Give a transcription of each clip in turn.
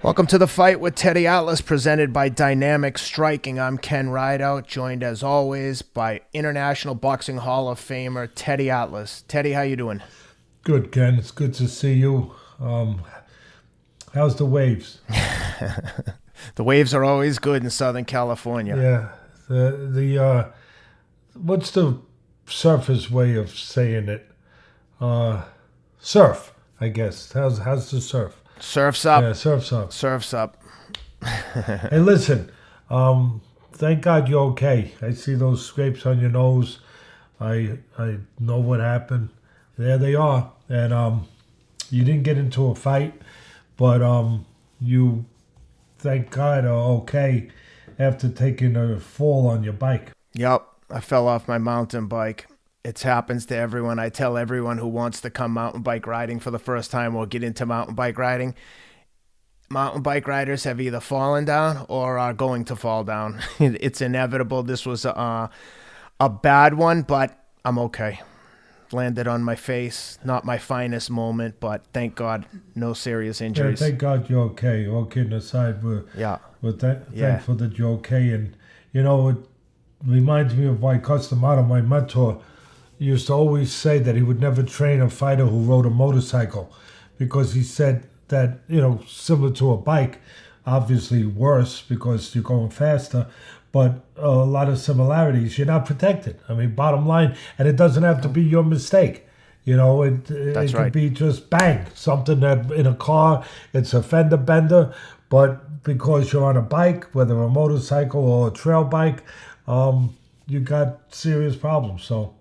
Welcome to the Fight with Teddy Atlas, presented by Dynamic Striking. I'm Ken Rideout, joined as always by International Boxing Hall of Famer Teddy Atlas. Teddy, how you doing? Good, Ken. It's good to see you. How's the waves? The waves are always good in Southern California. Yeah. What's the surface way of saying it? Surf, I guess. How's the surf? Surf's up. Yeah, surf's up. Surf's up. Hey, listen. Thank God you're okay. I see those scrapes on your nose. I know what happened. There they are. And you didn't get into a fight, but you, thank God, are okay after taking a fall on your bike. Yep, I fell off my mountain bike. It happens to everyone. I tell everyone who wants to come mountain bike riding for the first time or get into mountain bike riding, mountain bike riders have either fallen down or are going to fall down. It's inevitable. This was a bad one, but I'm okay. Landed on my face. Not my finest moment, but thank God, no serious injuries. Yeah, thank God you're okay. All kidding aside, we're thankful that you're okay. And, you know, it reminds me of my Customato, my mentor. He used to always say that he would never train a fighter who rode a motorcycle because he said that, you know, similar to a bike, obviously worse because you're going faster, but a lot of similarities. You're not protected. I mean, bottom line, and it doesn't have to be your mistake. You know, it could be just bang, something that in a car, it's a fender bender, but because you're on a bike, whether a motorcycle or a trail bike, you got serious problems. So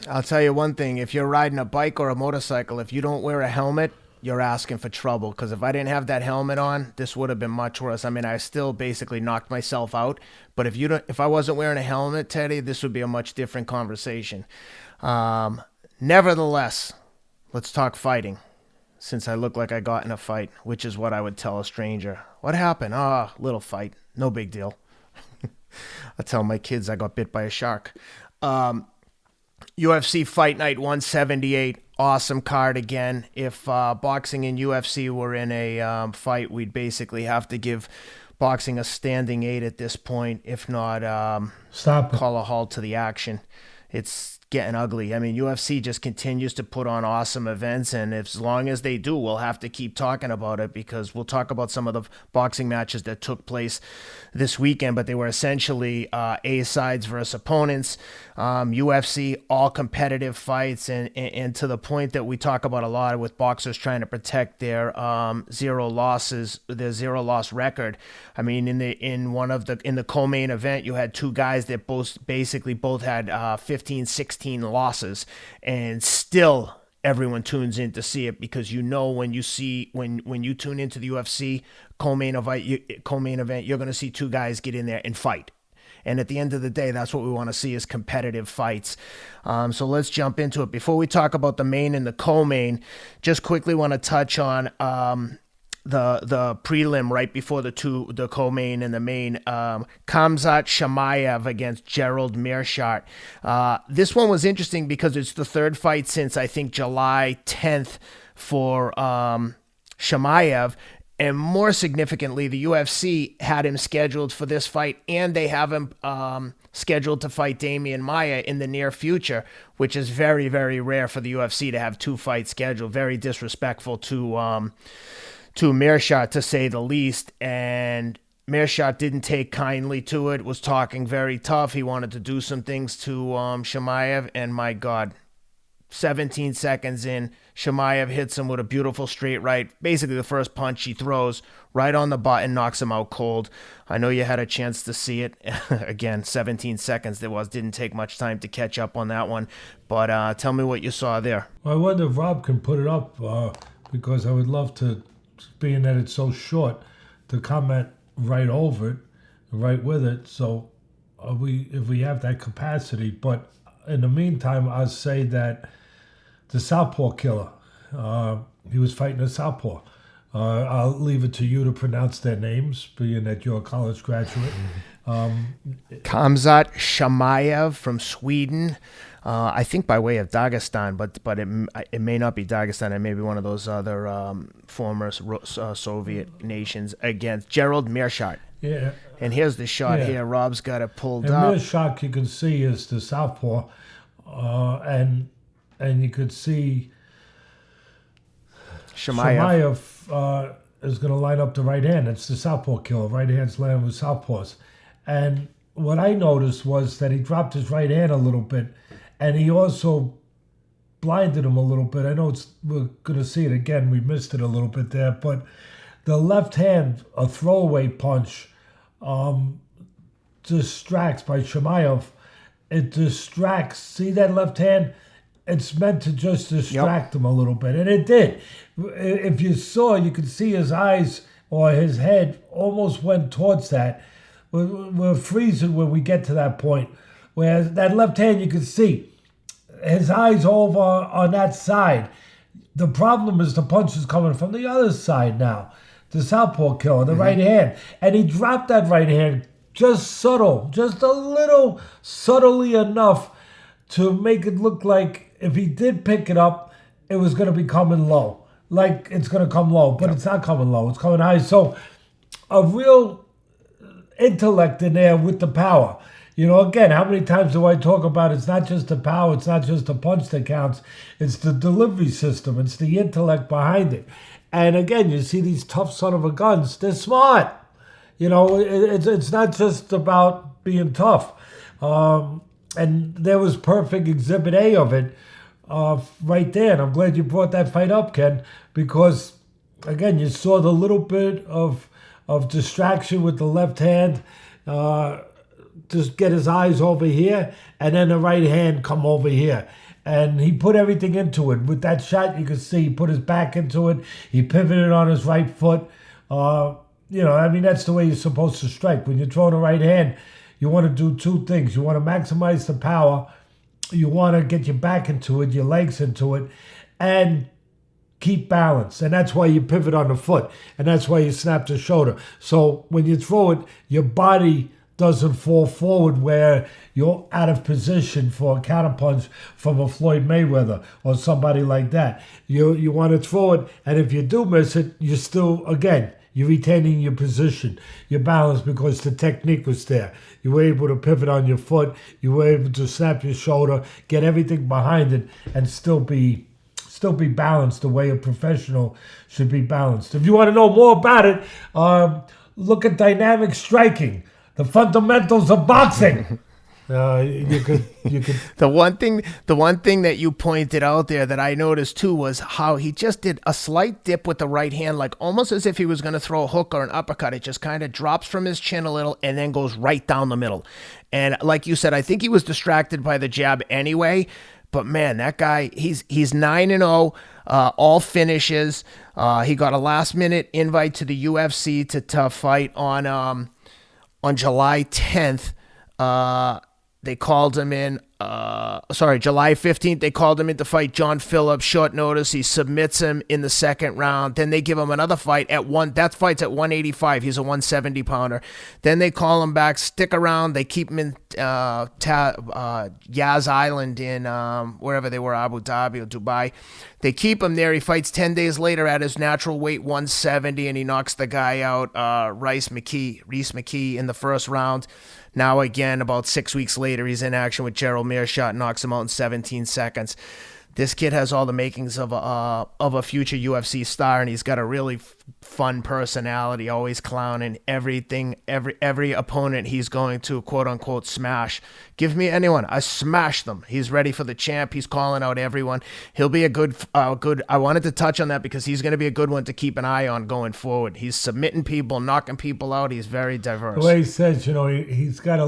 I'll tell you one thing. If you're riding a bike or a motorcycle, if you don't wear a helmet, you're asking for trouble. Because if I didn't have that helmet on, this would have been much worse. I mean, I still basically knocked myself out. But if I wasn't wearing a helmet, Teddy, this would be a much different conversation. Nevertheless, let's talk fighting. Since I look like I got in a fight, which is what I would tell a stranger. What happened? Little fight. No big deal. I tell my kids I got bit by a shark. UFC Fight Night 178, awesome card again. If boxing and UFC were in a fight, we'd basically have to give boxing a standing 8 at this point, if not call a halt to the action. It's getting ugly. I mean, UFC just continues to put on awesome events, and as long as they do, we'll have to keep talking about it because we'll talk about some of the boxing matches that took place this weekend, but they were essentially A-sides versus opponents. UFC, all competitive fights, and to the point that we talk about a lot with boxers trying to protect their zero loss record. I mean, in the co-main event, you had two guys that both had 15, 16 losses, and still everyone tunes in to see it because you know when you tune into the UFC co-main event, you're going to see two guys get in there and fight. And at the end of the day, that's what we want to see is competitive fights. So let's jump into it. Before we talk about the main and the co-main, just quickly want to touch on the prelim right before the co-main and the main. Khamzat Chimaev against Gerald Meerschaert. This one was interesting because it's the third fight since I think July 10th for Chimaev. And more significantly, the UFC had him scheduled for this fight, and they have him scheduled to fight Damian Maia in the near future, which is very, very rare for the UFC to have two fights scheduled. Very disrespectful to Meerschaert, to say the least. And Meerschaert didn't take kindly to it, was talking very tough. He wanted to do some things to Chimaev, and my God, 17 seconds in, Chimaev hits him with a beautiful straight right. Basically, the first punch he throws right on the button, knocks him out cold. I know you had a chance to see it. Again, 17 seconds didn't take much time to catch up on that one. But tell me what you saw there. Well, I wonder if Rob can put it up because I would love to, being that it's so short, to comment right over it, right with it. So if we have that capacity. But in the meantime, I'll say that the Southpaw killer, he was fighting a Southpaw. I'll leave it to you to pronounce their names, being that you're a college graduate. Khamzat Chimaev from Sweden. I think by way of Dagestan, but it may not be Dagestan. It may be one of those other former Soviet nations against Gerald Meerschaert. Yeah. And here's the shot here. Rob's got it pulled and up. Meerschaert, you can see, is the southpaw, and you could see Chimaev is going to line up the right hand. It's the southpaw killer. Right hand's landing with southpaws. And what I noticed was that he dropped his right hand a little bit, and he also blinded him a little bit. I know we're going to see it again. We missed it a little bit there. But the left hand, a throwaway punch, distracts by Chimaev. It distracts. See that left hand? It's meant to just distract him a little bit. And it did. If you saw, you could see his eyes or his head almost went towards that. We're freezing when we get to that point. Whereas that left hand, you could see his eyes over on that side. The problem is the punch is coming from the other side now. The southpaw killer, the right hand. And he dropped that right hand just subtle, just a little subtly enough to make it look like if he did pick it up, it was going to be coming low. Like it's going to come low, but it's not coming low. It's coming high. So a real intellect in there with the power. You know, again, how many times do I talk about it's not just the power, it's not just the punch that counts, it's the delivery system, it's the intellect behind it. And again, you see these tough son of a guns, they're smart. You know, it's not just about being tough. And there was perfect exhibit A of it right there. And I'm glad you brought that fight up, Ken, because, again, you saw the little bit of distraction with the left hand, just get his eyes over here, and then the right hand come over here. And he put everything into it. With that shot, you could see he put his back into it. He pivoted on his right foot. You know, I mean, that's the way you're supposed to strike. When you're throwing a right hand, you want to do two things. You want to maximize the power. You want to get your back into it, your legs into it, and keep balance. And that's why you pivot on the foot. And that's why you snap the shoulder. So when you throw it, your body doesn't fall forward where you're out of position for a counterpunch from a Floyd Mayweather or somebody like that. You want to throw it, and if you do miss it, you're still, again, you're retaining your position, your balance, because the technique was there. You were able to pivot on your foot. You were able to snap your shoulder, get everything behind it, and still be balanced the way a professional should be balanced. If you want to know more about it, look at dynamic striking. The fundamentals of boxing. You could. The one thing that you pointed out there that I noticed too was how he just did a slight dip with the right hand, like almost as if he was going to throw a hook or an uppercut. It just kind of drops from his chin a little and then goes right down the middle. And like you said, I think he was distracted by the jab anyway. But man, that guy, he's 9-0, all finishes. He got a last minute invite to the UFC to fight on July 10th. They called him in, July 15th, they called him in to fight John Phillips, short notice. He submits him in the second round. Then they give him another fight that fight's at 185. He's a 170 pounder. Then they call him back, stick around. They keep him in Yas Island in wherever they were, Abu Dhabi or Dubai. They keep him there. He fights 10 days later at his natural weight, 170, and he knocks the guy out, Reese McKee, in the first round. Now, again, about 6 weeks later, he's in action with Gerald Meerschaert, knocks him out in 17 seconds. This kid has all the makings of a future UFC star, and he's got a really fun personality, always clowning everything, every opponent he's going to, quote-unquote, smash. Give me anyone. I smash them. He's ready for the champ. He's calling out everyone. He'll be a good. I wanted to touch on that because he's going to be a good one to keep an eye on going forward. He's submitting people, knocking people out. He's very diverse. The way he says, you know, he's got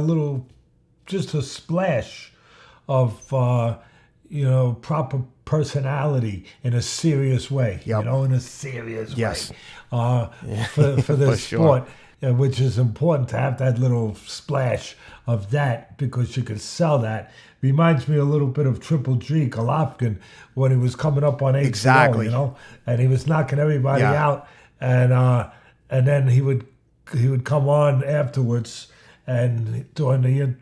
just a splash of... proper personality in a serious way. Yep. In a serious way. For For this sure. sport, which is important to have that little splash of that because you can sell that. Reminds me a little bit of Triple G, Golovkin, when he was coming up on 8-0, Exactly. and he was knocking everybody out, and then he would come on afterwards and during the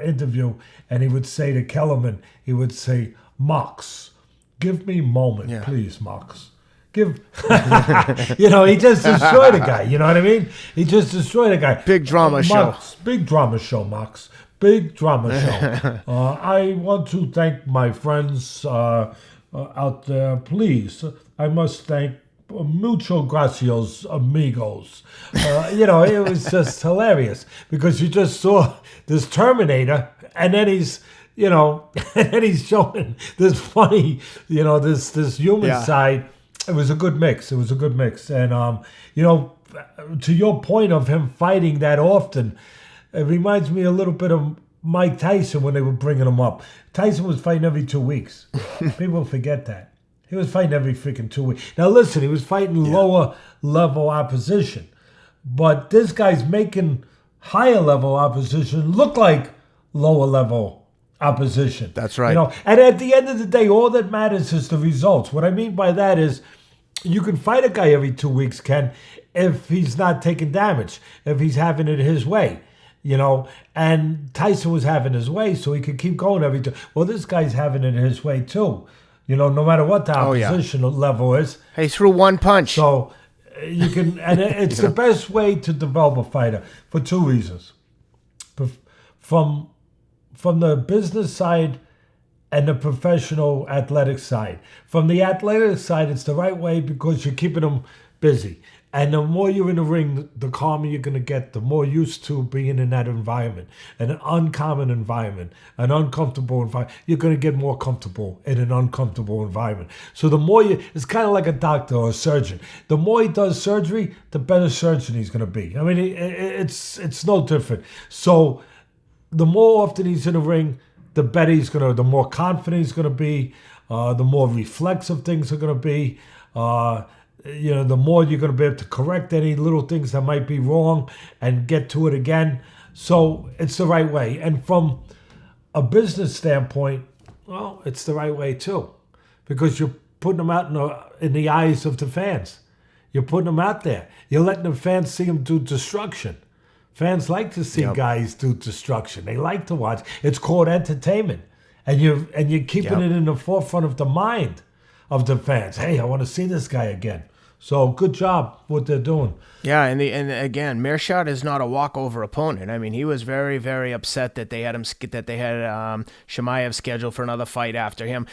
interview, and he would say to Kellerman, he would say, "Mox, give me a moment, please, Mox. Give," he just destroyed a guy. You know what I mean? He just destroyed a guy. Big drama show. Big drama show, Mox. Big drama show. I want to thank my friends out there. Please, I must thank mucho gracias, amigos. It was just hilarious because you just saw this Terminator, and then he's showing this funny, this human side. It was a good mix. And to your point of him fighting that often, it reminds me a little bit of Mike Tyson when they were bringing him up. Tyson was fighting every 2 weeks. People forget that. He was fighting every freaking 2 weeks. Now listen, he was fighting lower level opposition. But this guy's making higher level opposition look like lower level opposition. That's right. And at the end of the day, all that matters is the results. What I mean by that is you can fight a guy every 2 weeks, Ken, if he's not taking damage, if he's having it his way. And Tyson was having his way, so he could keep going every time. Well, this guy's having it his way too. No matter what the opposition level is. He threw one punch. So you can, and it's the best way to develop a fighter for 2 reasons. From the business side and the professional athletic side. From the athletic side, it's the right way because you're keeping them busy. And the more you're in the ring, the calmer you're going to get, the more used to being in that environment, an uncommon environment, an uncomfortable environment. You're going to get more comfortable in an uncomfortable environment. So the more it's kind of like a doctor or a surgeon. The more he does surgery, the better surgeon he's going to be. I mean, it's no different. So the more often he's in the ring, the better the more confident he's going to be, the more reflexive things are going to be. The more you're going to be able to correct any little things that might be wrong and get to it again. So it's the right way. And from a business standpoint, well, it's the right way too, because you're putting them out in the eyes of the fans. You're putting them out there. You're letting the fans see them do destruction. Fans like to see guys do destruction. They like to watch. It's called entertainment, and you're keeping it in the forefront of the mind of the fans. Hey, I want to see this guy again. So good job what they're doing. Yeah, and again, Meerschaert is not a walkover opponent. I mean, he was very, very upset that they had Chimaev scheduled for another fight after him.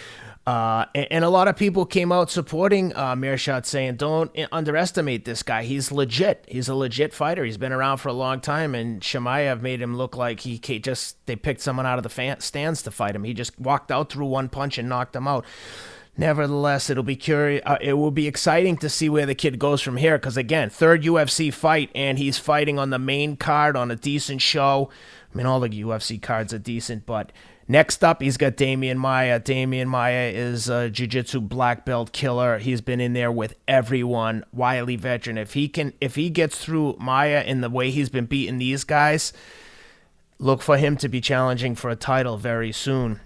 And a lot of people came out supporting Meerschaert, saying, don't underestimate this guy. He's legit. He's a legit fighter. He's been around for a long time, and Chimaev made him look like they picked someone out of the stands to fight him. He just walked out, threw one punch, and knocked him out. Nevertheless, it will be exciting to see where the kid goes from here, because again, third UFC fight, and he's fighting on the main card on a decent show. I mean, all the UFC cards are decent, but next up, he's got Damian Maia. Damian Maia is a jiu-jitsu black belt killer. He's been in there with everyone, wily veteran. If he gets through Maia in the way he's been beating these guys, look for him to be challenging for a title very soon.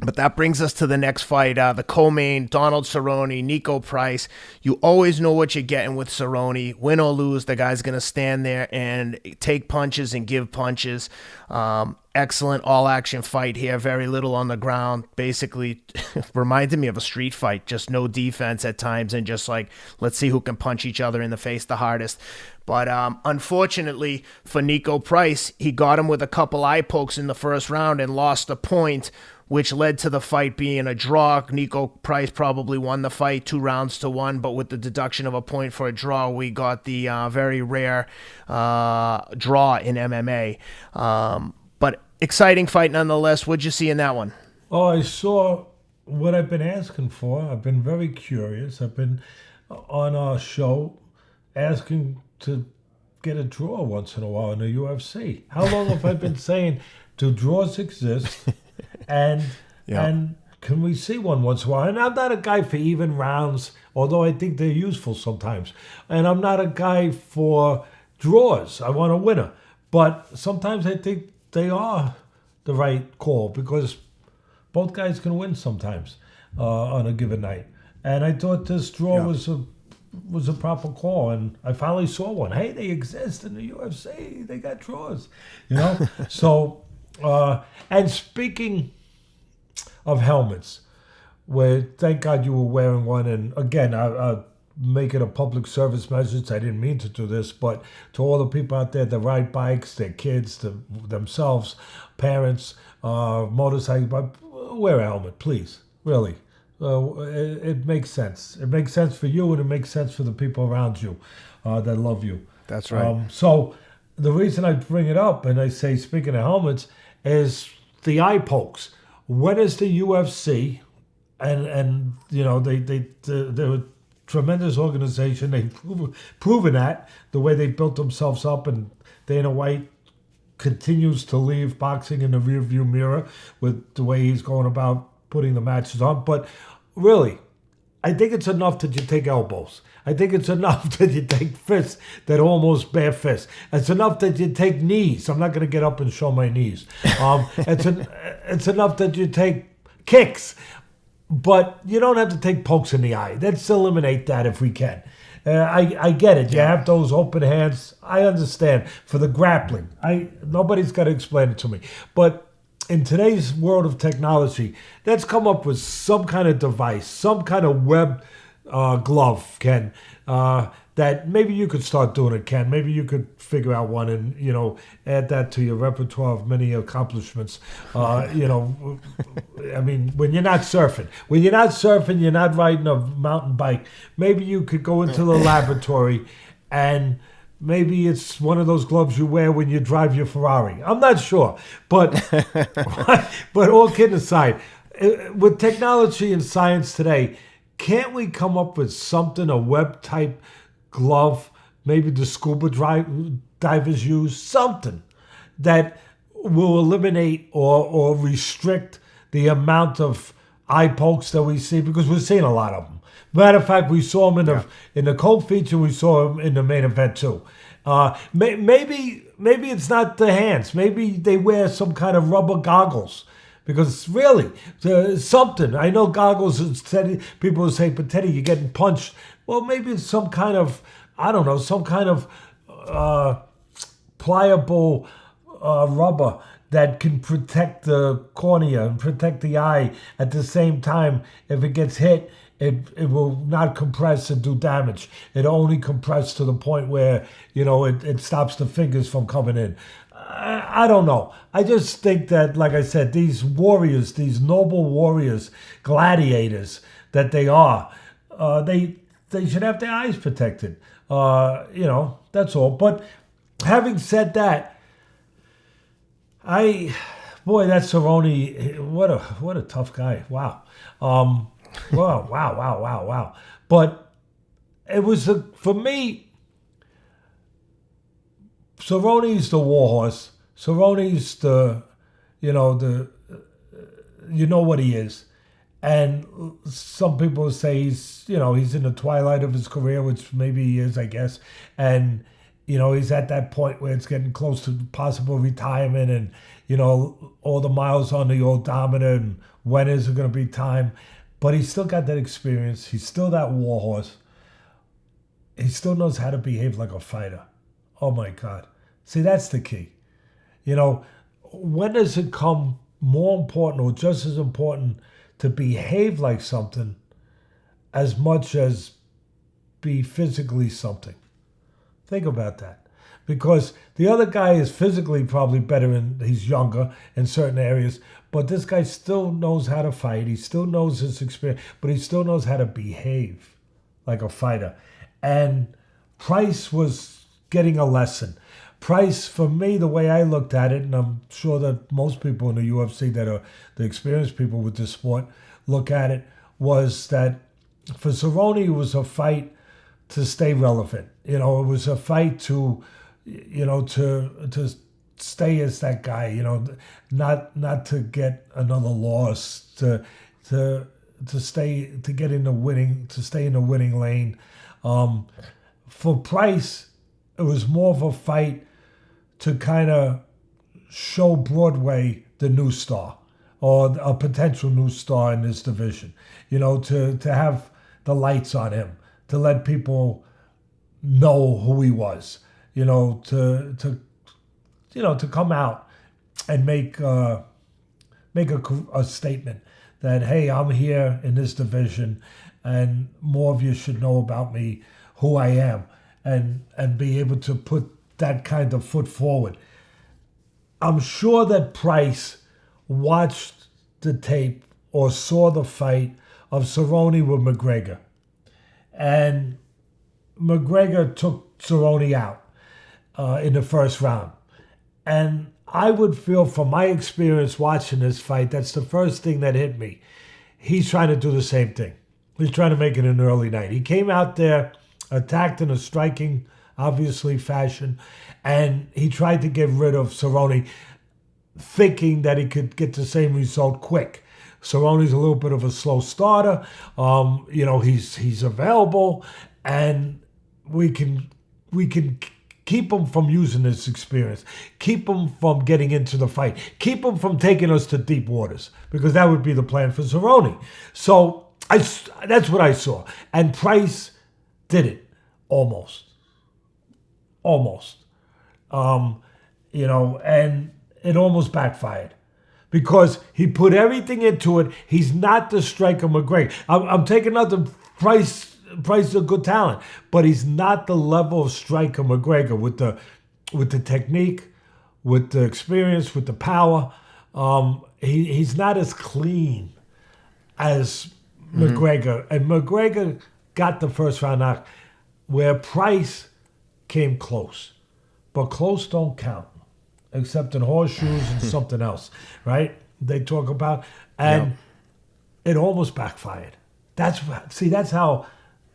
But that brings us to the next fight, the co-main, Donald Cerrone, Niko Price. You always know what you're getting with Cerrone. Win or lose, the guy's going to stand there and take punches and give punches. Excellent all-action fight here, very little on the ground. Basically, reminded me of a street fight, just no defense at times and just like, let's see who can punch each other in the face the hardest. But unfortunately for Niko Price, he got him with a couple eye pokes in the first round and lost a point, which led to the fight being a draw. Niko Price probably won the fight 2-1, but with the deduction of a point for a draw, we got the very rare draw in MMA. But exciting fight nonetheless. What'd you see in that one? Oh, I saw what I've been asking for. I've been very curious. I've been on our show asking to get a draw once in a while in the UFC. How long have I been saying, do draws exist? And can we see one once in a while? And I'm not a guy for even rounds, although I think they're useful sometimes. And I'm not a guy for draws. I want a winner. But sometimes I think they are the right call because both guys can win sometimes on a given night. And I thought this draw was was a proper call, and I finally saw one. Hey, they exist in the UFC. They got draws, you know. So, and speaking of helmets, where thank God you were wearing one, and again, I make it a public service message. I didn't mean to do this, but to all the people out there that ride bikes, their kids, themselves, parents, motorcycle, wear a helmet, please. Really. It makes sense. It makes sense for you, and it makes sense for the people around you that love you. That's right. So the reason I bring it up, and I say, speaking of helmets, is the eye pokes. When is the UFC, and you know, they're a tremendous organization. They've proven that the way they built themselves up, and Dana White continues to leave boxing in the rearview mirror with the way he's going about putting the matches on. But really, I think it's enough that you take elbows. I think it's enough that you take fists that are almost bare fists. It's enough that you take knees. I'm not going to get up and show my knees. It's enough that you take kicks. But you don't have to take pokes in the eye. Let's eliminate that if we can. I get it. You have those open hands. I understand. For the grappling, nobody's got to explain it to me. But in today's world of technology, let's come up with some kind of device, some kind of web glove, Ken, that maybe you could start doing it, Ken. Maybe you could figure out one and, you know, add that to your repertoire of many accomplishments. You know, I mean, when you're not surfing, you're not riding a mountain bike, maybe you could go into the laboratory and maybe it's one of those gloves you wear when you drive your Ferrari. I'm not sure. But but all kidding aside, with technology and science today, can't we come up with something, a web-type glove, maybe the scuba divers use, something that will eliminate or restrict the amount of eye pokes that we see? Because we're seeing a lot of them. Matter of fact, we saw him in the cold feature. We saw him in the main event too. Maybe it's not the hands. Maybe they wear some kind of rubber goggles. Because really, something. I know goggles, people will say, but Teddy, you're getting punched. Well, maybe it's some kind of, I don't know, some kind of pliable rubber that can protect the cornea and protect the eye. At the same time, if it gets hit, it will not compress and do damage. It only compress to the point where, you know, it stops the fingers from coming in. I don't know. I just think that, like I said, these warriors, these noble warriors, gladiators that they are, they should have their eyes protected. You know, that's all. But having said that, that Cerrone, what a tough guy. Wow. Wow. But it was, for me, Cerrone's the warhorse. Cerrone's you know what he is. And some people say he's in the twilight of his career, which maybe he is, I guess. And, you know, he's at that point where it's getting close to possible retirement and, you know, all the miles on the odometer and when is it going to be time. But he's still got that experience. He's still that warhorse. He still knows how to behave like a fighter. Oh, my God. See, that's the key. You know, when does it come more important or just as important to behave like something as much as be physically something? Think about that. Because the other guy is physically probably better and he's younger in certain areas, but this guy still knows how to fight. He still knows his experience, but he still knows how to behave like a fighter. And Price was getting a lesson. Price, for me, the way I looked at it, and I'm sure that most people in the UFC that are the experienced people with this sport look at it, was that for Cerrone, it was a fight to stay relevant. You know, it was a fight to stay as that guy. You know, not to get another loss, to stay in the winning lane. For Price, it was more of a fight to kind of show Broadway the new star or a potential new star in this division. You know, to have the lights on him, to let people know who he was. To come out and make a statement that, hey, I'm here in this division, and more of you should know about me, who I am, and be able to put that kind of foot forward. I'm sure that Price watched the tape or saw the fight of Cerrone with McGregor, and McGregor took Cerrone out in the first round. And I would feel, from my experience watching this fight, that's the first thing that hit me. He's trying to do the same thing. He's trying to make it an early night. He came out there, attacked in a striking, obviously, fashion, and he tried to get rid of Cerrone, thinking that he could get the same result quick. Cerrone's a little bit of a slow starter. He's available, and we can keep him from using this experience, keep him from getting into the fight, keep him from taking us to deep waters, because that would be the plan for Cerrone. So that's what I saw. And Price did it, almost. And it almost backfired, because he put everything into it. He's not the striker McGregor. I'm taking out the Price is a good talent, but he's not the level of striker McGregor with the technique, with the experience, with the power. He's not as clean as McGregor. And McGregor got the first round knock, where Price came close. But close don't count, except in horseshoes and something else, right? They talk about. And it almost backfired. That's how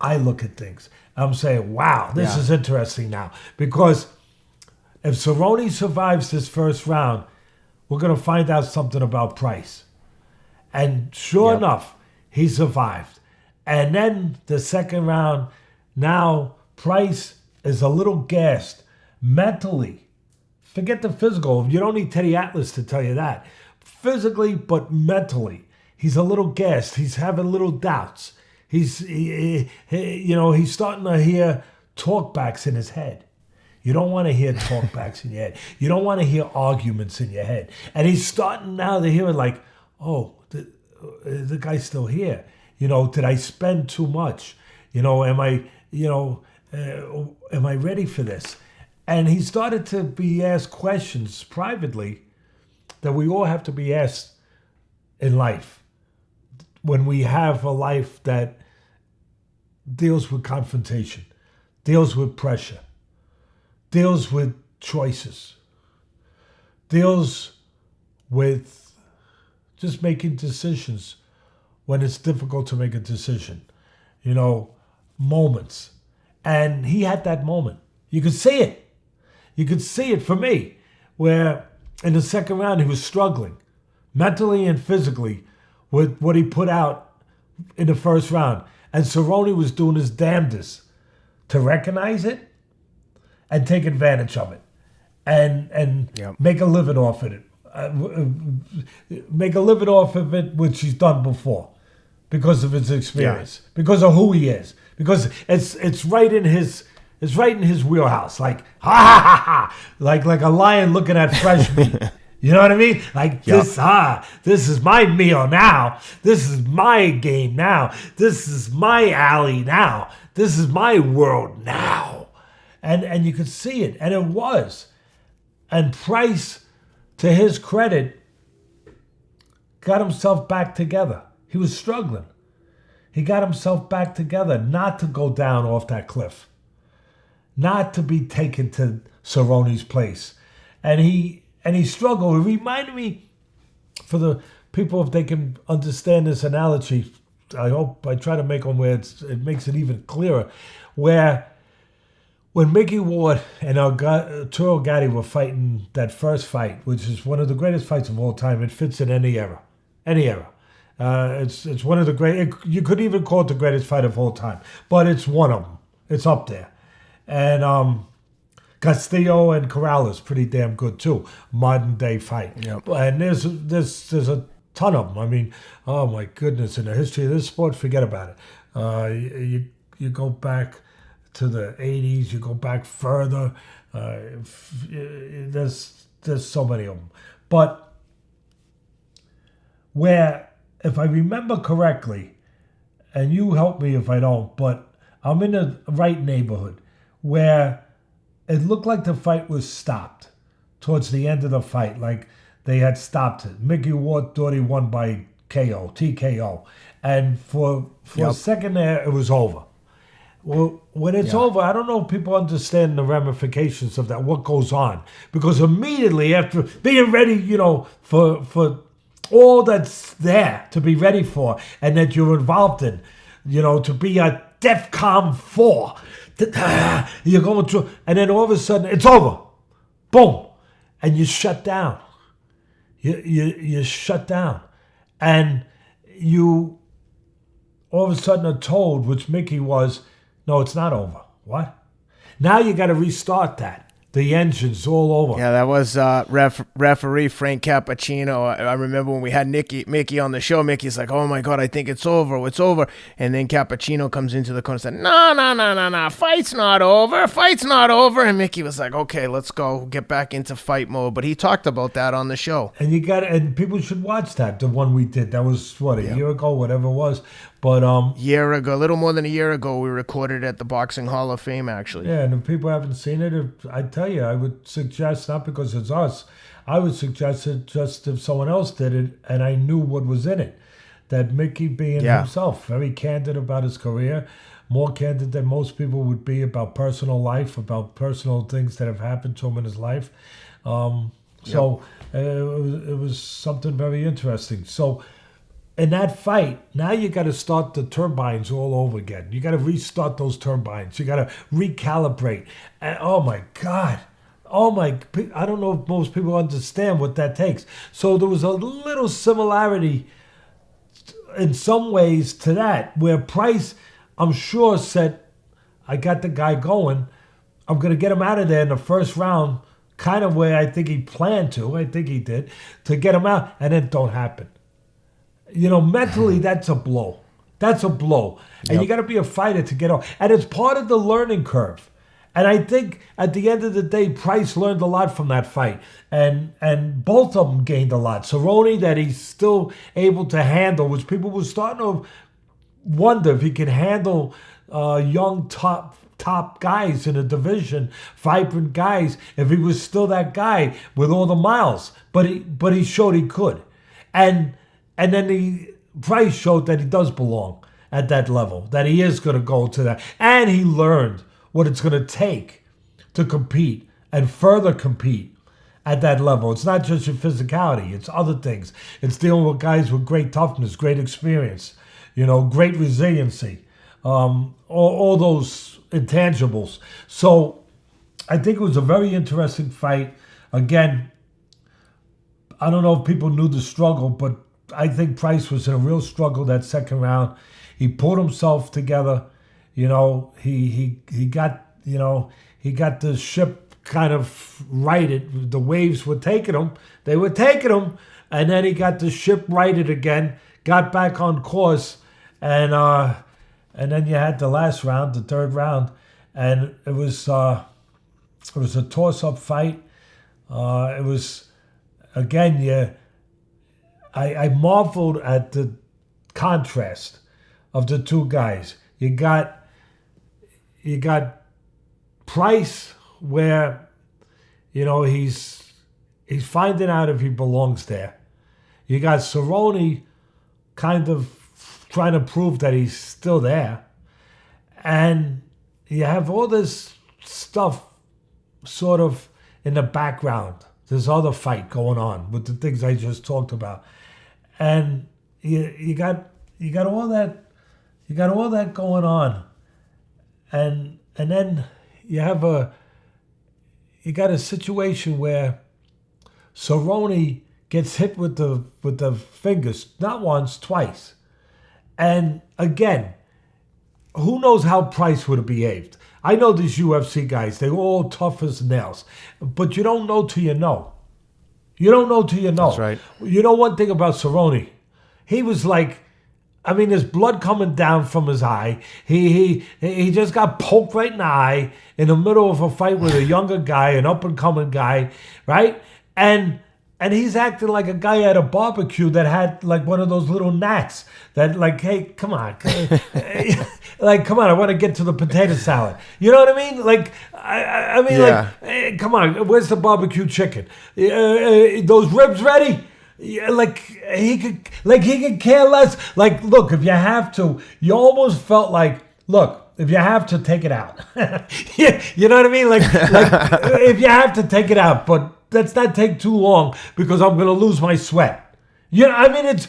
I look at things. I'm saying, wow, this is interesting now. Because if Cerrone survives this first round, we're going to find out something about Price. And sure enough, he survived. And then the second round, now Price is a little gassed mentally. Forget the physical. You don't need Teddy Atlas to tell you that. Physically, but mentally, he's a little gassed. He's having little doubts. He's starting to hear talkbacks in his head. You don't want to hear talkbacks in your head. You don't want to hear arguments in your head. And he's starting now to hear it like, oh, the guy's still here. Did I spend too much? Am I ready for this? And he started to be asked questions privately that we all have to be asked in life, when we have a life that deals with confrontation, deals with pressure, deals with choices, deals with just making decisions when it's difficult to make a decision, moments. And he had that moment. You could see it. You could see it for me, where in the second round he was struggling mentally and physically with what he put out in the first round. And Cerrone was doing his damnedest to recognize it and take advantage of it and make a living off of it. Make a living off of it, which he's done before, because of his experience, because of who he is, because it's right in his wheelhouse, like ha ha ha ha, like a lion looking at fresh meat. You know what I mean? Like this is my meal now. This is my game now. This is my alley now. This is my world now. And you could see it, and it was. And Price, to his credit, got himself back together. He was struggling. He got himself back together, not to go down off that cliff, not to be taken to Cerrone's place. And he struggled. It reminded me, for the people, if they can understand this analogy, I hope I try to make one where it makes it even clearer, where when Mickey Ward and Arturo Gatti were fighting that first fight, which is one of the greatest fights of all time, it fits in any era. It's one of the great. You could even call it the greatest fight of all time, but it's one of them. It's up there, and Castillo and Corrales pretty damn good too. Modern day fight, and there's a ton of them. I mean, oh my goodness, in the history of this sport, forget about it. you go back to the 80s, you go back further. There's so many of them. But where, if I remember correctly, and you help me if I don't, but I'm in the right neighborhood, where it looked like the fight was stopped towards the end of the fight, like they had stopped it. Mickey Ward thought he won by TKO. And for a second there, it was over. Well, when it's over, I don't know if people understand the ramifications of that, what goes on. Because immediately after being ready, for all that's there to be ready for and that you're involved in, to be a DEFCON 4, you're going through, and then all of a sudden, it's over. Boom. And you shut down. You shut down. And you all of a sudden are told, which Mickey was, no, it's not over. What? Now you got to restart that. The engine's all over. Yeah, that was referee Frank Cappuccino. I remember when we had Mickey on the show, Mickey's like, oh my God, I think it's over. And then Cappuccino comes into the corner and said, no, fight's not over. And Mickey was like, okay, let's go get back into fight mode. But he talked about that on the show. And people should watch that, the one we did. That was, a year ago, whatever it was. But a little more than a year ago, we recorded at the Boxing Hall of Fame, actually. Yeah, and if people haven't seen it, I tell you, I would suggest, not because it's us, I would suggest it just if someone else did it and I knew what was in it. That Mickey being himself, very candid about his career, more candid than most people would be about personal life, about personal things that have happened to him in his life. So it was something very interesting. So in that fight, now you got to start the turbines all over again. You got to restart those turbines. You got to recalibrate. And, oh my God. I don't know if most people understand what that takes. So there was a little similarity in some ways to that, where Price, I'm sure, said, I got the guy going. I'm going to get him out of there in the first round, kind of where I think he planned to. I think he did, to get him out, and it don't happen. Mentally, that's a blow. That's a blow. And you got to be a fighter to get off. And it's part of the learning curve. And I think at the end of the day, Price learned a lot from that fight. And both of them gained a lot. Cerrone, that he's still able to handle, which people were starting to wonder if he can handle young top guys in a division, vibrant guys, if he was still that guy with all the miles. But he showed he could. And then the Price showed that he does belong at that level, that he is going to go to that. And he learned what it's going to take to compete and further compete at that level. It's not just your physicality. It's other things. It's dealing with guys with great toughness, great experience, great resiliency, all those intangibles. So I think it was a very interesting fight. Again, I don't know if people knew the struggle, but I think Price was in a real struggle that second round. He pulled himself together. He got the ship kind of righted. The waves were taking him. They were taking him, and then he got the ship righted again. Got back on course, and then you had the last round, the third round, and it was a toss-up fight. It was again, I marveled at the contrast of the two guys. You got Price, where he's finding out if he belongs there. You got Cerrone kind of trying to prove that he's still there, and you have all this stuff sort of in the background. This other fight going on with the things I just talked about. And you got all that going on. And then you got a situation where Cerrone gets hit with the fingers, not once, twice. And again, who knows how Price would have behaved? I know these UFC guys, they're all tough as nails. But you don't know till you know. You don't know till you know. That's right. You know one thing about Cerrone? He was like, I mean, there's blood coming down from his eye. He just got poked right in the eye in the middle of a fight with a younger guy, an up-and-coming guy, right? And he's acting like a guy at a barbecue that had like one of those little gnats that like, hey, come on. Like, come on, I want to get to the potato salad. You know what I mean? Like, I mean, like, hey, come on, where's the barbecue chicken? Those ribs ready? Yeah, like he could care less. Like, look, if you have to, you almost felt like, look, if you have to, take it out. Yeah, you know what I mean? Like if you have to, take it out, but let's not take too long because I'm gonna lose my sweat. You know, I mean, it's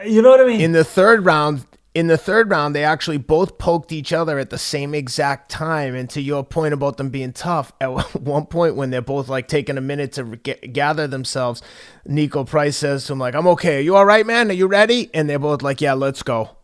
you know what I mean? In the third round, they actually both poked each other at the same exact time. And to your point about them being tough, at one point when they're both like taking a minute to gather themselves, Niko Price says to him like, "I'm okay. Are you all right, man? Are you ready?" And they're both like, "Yeah, let's go."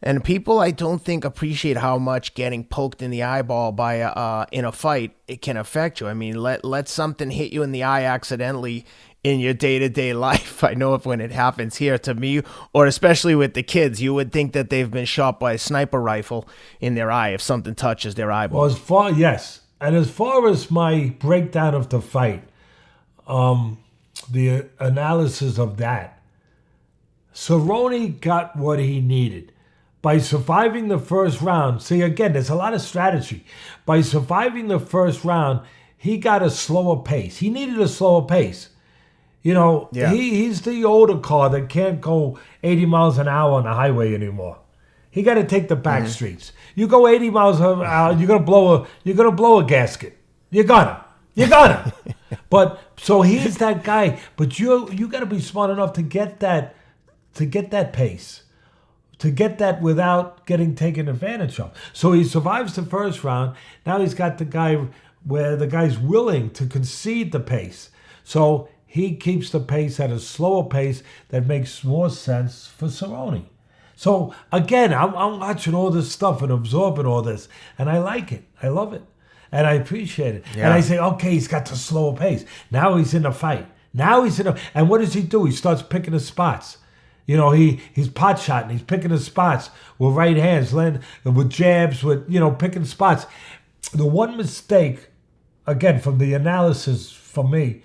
And people, I don't think, appreciate how much getting poked in the eyeball by in a fight it can affect you. I mean, let something hit you in the eye accidentally in your day-to-day life. I know if when it happens here to me, or especially with the kids, you would think that they've been shot by a sniper rifle in their eye if something touches their eyeball. Well, as far as my breakdown of the fight, the analysis of that, Cerrone got what he needed. By surviving the first round, see, again, there's a lot of strategy. By surviving the first round, he got a slower pace. He needed a slower pace. You know, he's the older car that can't go 80 miles an hour on the highway anymore. He got to take the back streets. You go 80 miles an hour, you're gonna blow a gasket. You're gonna. But so he's that guy. But you got to be smart enough to get that pace, to get that without getting taken advantage of. So he survives the first round. Now he's got the guy where the guy's willing to concede the pace. So he keeps the pace at a slower pace that makes more sense for Cerrone. So again, I'm watching all this stuff and absorbing all this, and I like it. I love it, and I appreciate it. Yeah. And I say, okay, he's got the slower pace. Now he's in a fight. And what does he do? He starts picking his spots. You know, he's pot shotting. He's picking his spots with right hands, with jabs, with picking spots. The one mistake, again, from the analysis for me,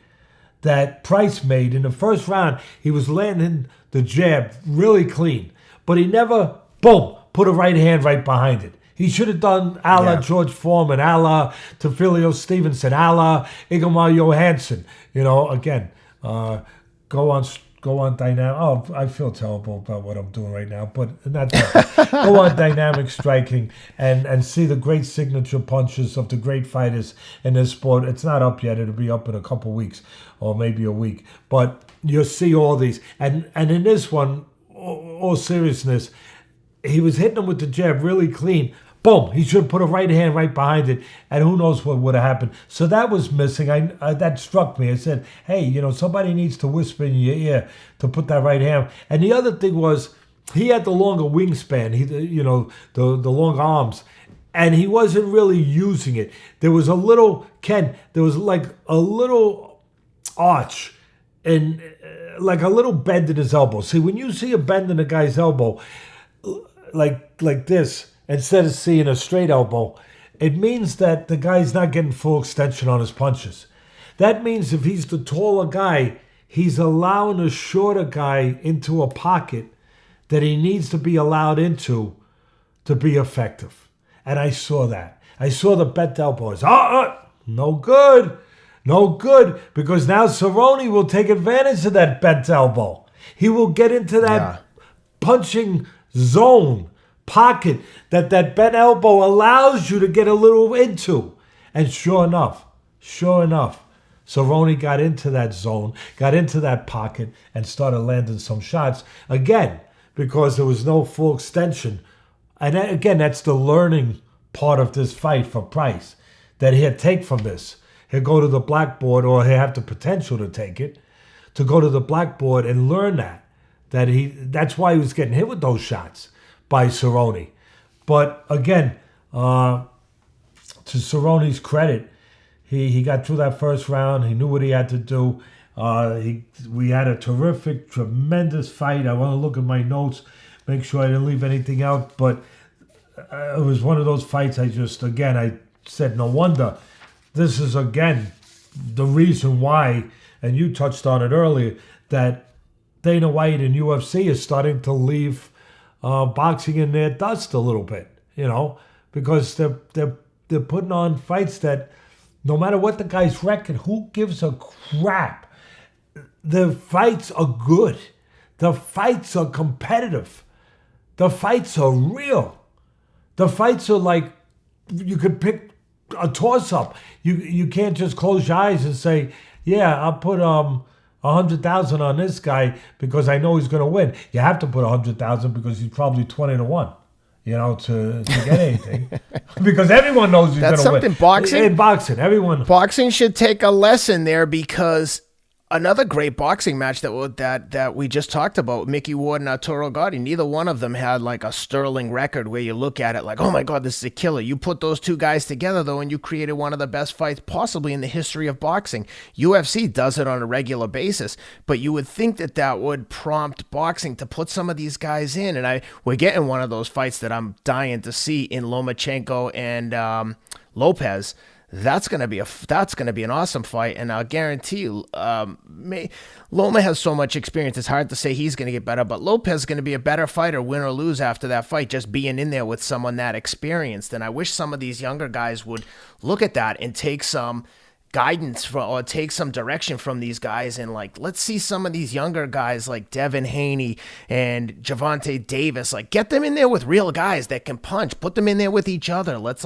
that Price made in the first round, he was landing the jab really clean, but he never, boom, put a right hand right behind it. He should have done a la George Foreman, a la Tefilio Stevenson, a la Ingemar Johansson. You know, again, go on dynamic. Oh, I feel terrible about what I'm doing right now, but not that. Go on dynamic striking and see the great signature punches of the great fighters in this sport. It's not up yet. It'll be up in a couple weeks or maybe a week. But you'll see all these. And in this one, all seriousness, he was hitting him with the jab really clean. Boom, he should have put a right hand right behind it, and who knows what would have happened. So that was missing. That struck me. I said, hey, somebody needs to whisper in your ear to put that right hand. And the other thing was, he had the longer wingspan, the long arms, and he wasn't really using it. There was a little, there was like a little arch and like a little bend in his elbow. See, when you see a bend in a guy's elbow, like this, instead of seeing a straight elbow, it means that the guy's not getting full extension on his punches. That means if he's the taller guy, he's allowing a shorter guy into a pocket that he needs to be allowed into to be effective. And I saw that. I saw the bent elbows. No good. No good. Because now Cerrone will take advantage of that bent elbow. He will get into that punching zone, pocket that bent elbow allows you to get a little into. And sure enough, Cerrone got into that zone, got into that pocket, and started landing some shots. Again, because there was no full extension. And again, that's the learning part of this fight for Price, that he'll take from this. He'll go to the blackboard, or he'll have the potential to take it, to go to the blackboard and learn that's why he was getting hit with those shots by Cerrone. But again, to Cerrone's credit, he got through that first round. He knew what he had to do. We had a terrific, tremendous fight. I want to look at my notes, make sure I didn't leave anything out. But it was one of those fights I said, no wonder. This is, again, the reason why, and you touched on it earlier, that Dana White and UFC is starting to leave boxing in their dust a little bit, because they're putting on fights that no matter what the guy's record, who gives a crap? The fights are good. The fights are competitive. The fights are real. The fights are like you could pick a toss-up. You can't just close your eyes and say, yeah, I'll put 100,000 on this guy because I know he's going to win. You have to put 100,000 because he's probably 20-1. To get anything, because everyone knows he's going to win. That's something boxing, Boxing should take a lesson there, because another great boxing match that we just talked about, Mickey Ward and Arturo Gatti, neither one of them had like a sterling record where you look at it like, oh my God, this is a killer. You put those two guys together, though, and you created one of the best fights possibly in the history of boxing. UFC does it on a regular basis, but you would think that would prompt boxing to put some of these guys in, and we're getting one of those fights that I'm dying to see in Lomachenko and Lopez. That's gonna be an awesome fight, and I'll guarantee you, Loma has so much experience. It's hard to say he's gonna get better, but Lopez is gonna be a better fighter, win or lose, after that fight, just being in there with someone that experienced. And I wish some of these younger guys would look at that and take some guidance or take some direction from these guys, and let's see some of these younger guys like Devin Haney and Gervonta Davis, get them in there with real guys that can punch, put them in there with each other. Let's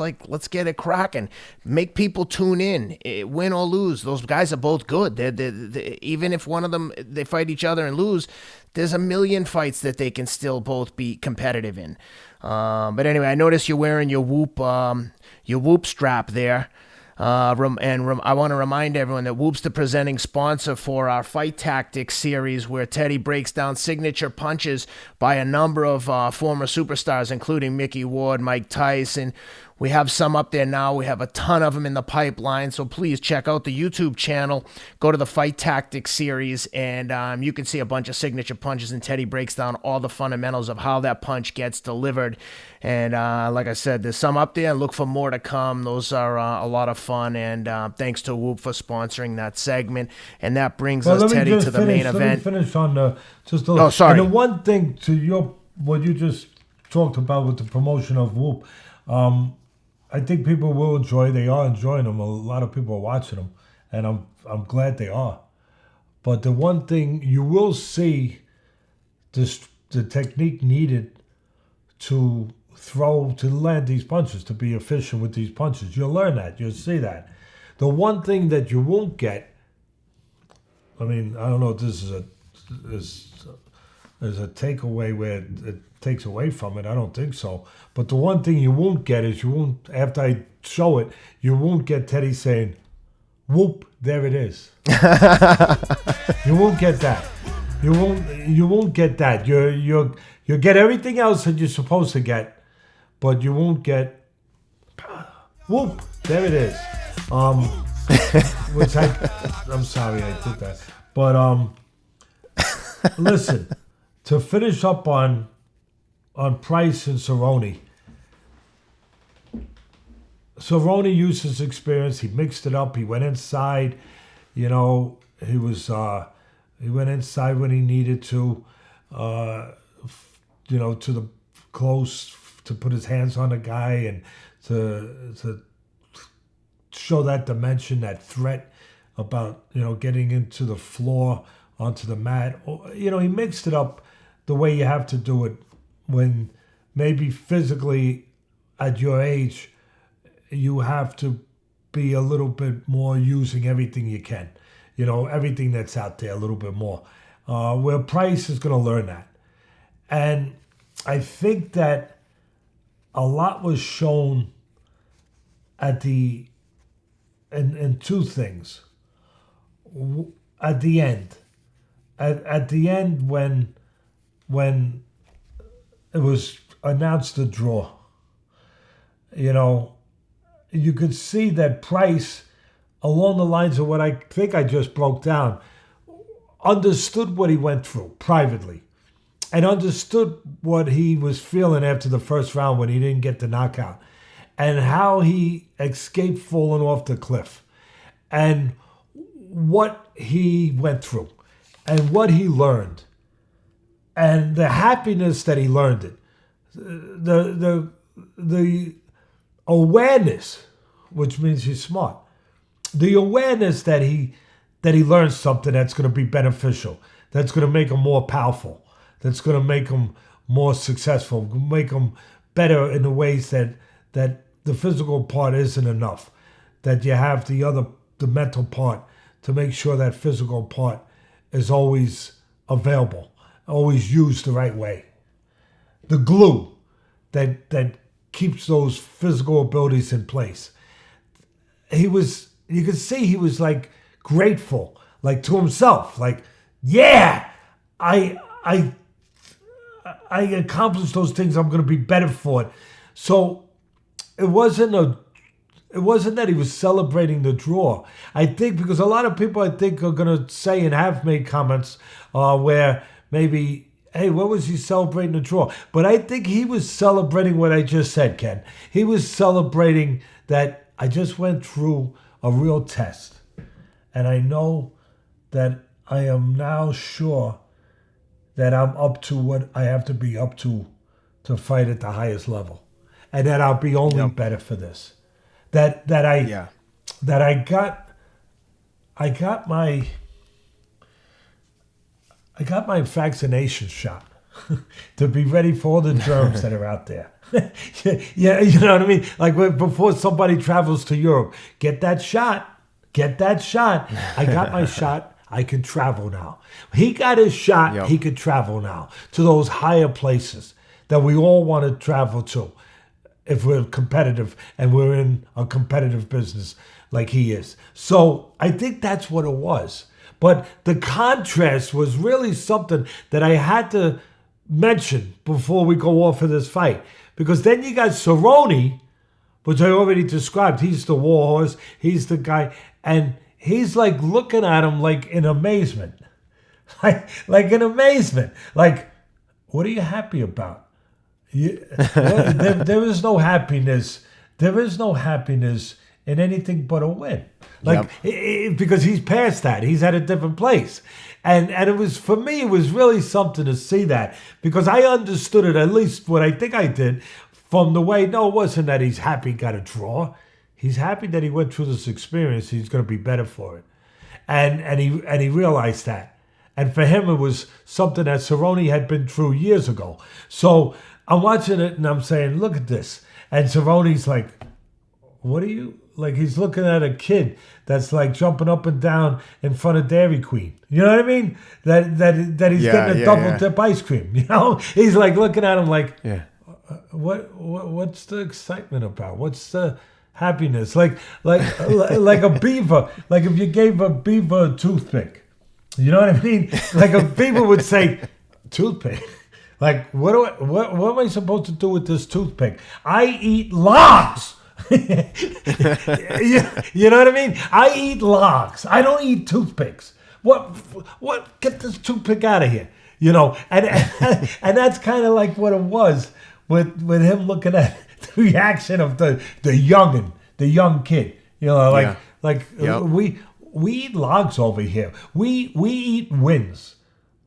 get it cracking, make people tune in, win or lose. Those guys are both good. They're, even if one of them, they fight each other and lose, there's a million fights that they can still both be competitive in. But anyway, I noticed you're wearing your Whoop strap there. I want to remind everyone that Whoop's the presenting sponsor for our Fight Tactics series, where Teddy breaks down signature punches by a number of former superstars, including Mickey Ward, Mike Tyson. We have some up there now. We have a ton of them in the pipeline, so please check out the YouTube channel. Go to the Fight Tactics series, and you can see a bunch of signature punches, and Teddy breaks down all the fundamentals of how that punch gets delivered. And like I said, there's some up there, and look for more to come. Those are a lot of fun, and thanks to Whoop for sponsoring that segment. And that brings us, Teddy, to the main event. Let me finish on sorry. And the one thing to what you just talked about with the promotion of Whoop, I think people will enjoy. They are enjoying them. A lot of people are watching them, and I'm glad they are. But the one thing you will see, the technique needed to land these punches, to be efficient with these punches. You'll learn that. You'll see that. The one thing that you won't get, I mean, I don't know if this is a takeaway where it takes away from it. I don't think so. But the one thing you won't get is after I show it, you won't get Teddy saying, "Whoop, there it is." You won't get that. You won't get that. You'll get everything else that you're supposed to get, but you won't get "Whoop, there it is." Which I'm sorry I did that. But listen, to finish up on Price and Cerrone. Cerrone used his experience. He mixed it up. He went inside. He went inside when he needed to. To the close, to put his hands on the guy and to show that dimension, that threat about getting into the floor, onto the mat. He mixed it up the way you have to do it when maybe physically at your age you have to be a little bit more using everything you can, everything that's out there a little bit more. Where Price is going to learn that. And I think that a lot was shown in two things. At the end. At the end when it was announced the draw, you could see that Price, along the lines of what I think I just broke down, understood what he went through privately and understood what he was feeling after the first round when he didn't get the knockout and how he escaped falling off the cliff and what he went through and what he learned and the happiness that he learned it. The awareness, which means he's smart, the awareness that he learned something that's going to be beneficial, that's going to make him more powerful, that's going to make him more successful, make him better in the ways that the physical part isn't enough, that you have the mental part to make sure that physical part is always available, always used the right way. The glue that keeps those physical abilities in place. You could see he was like grateful, like to himself, like, yeah, I accomplished those things. I'm going to be better for it. So it wasn't that he was celebrating the draw. I think because a lot of people, I think, are going to say and have made comments where maybe, hey, what was he celebrating the draw? But I think he was celebrating what I just said, Ken. He was celebrating that I just went through a real test. And I know that I am now sure that I'm up to what I have to be up to fight at the highest level. And that I'll be only better for this. That I got my vaccination shot to be ready for all the germs that are out there. Yeah, you know what I mean? Like before somebody travels to Europe, get that shot. I got my shot. I can travel now. He got his shot. Yep. He could travel now to those higher places that we all want to travel to if we're competitive and we're in a competitive business like he is. So I think that's what it was. But the contrast was really something that I had to mention before we go off of this fight. Because then you got Cerrone, which I already described. He's the warhorse. He's the guy. And he's like looking at him like in amazement. Like in amazement. Like, what are you happy about? There is no happiness. There is no happiness in anything but a win. Like, because he's past that. He's at a different place. And it was, for me, it was really something to see that. Because I understood it, at least what I think I did, from the way, no, it wasn't that he's happy he got a draw. He's happy that he went through this experience. He's going to be better for it. And he realized that. And for him, it was something that Cerrone had been through years ago. So I'm watching it and I'm saying, look at this. And Cerrone's like, what are you? Like he's looking at a kid that's like jumping up and down in front of Dairy Queen. You know what I mean? That he's getting a double dip ice cream. You know? He's like looking at him like, what's the excitement about? What's the happiness? Like a beaver. Like if you gave a beaver a toothpick. You know what I mean? Like a beaver would say, toothpick. Like what am I supposed to do with this toothpick? I eat logs. You know what I mean? I eat logs. I don't eat toothpicks. What? Get this toothpick out of here. You know, and that's kind of like what it was with him looking at the reaction of the young kid. You know, we eat logs over here. We eat wins.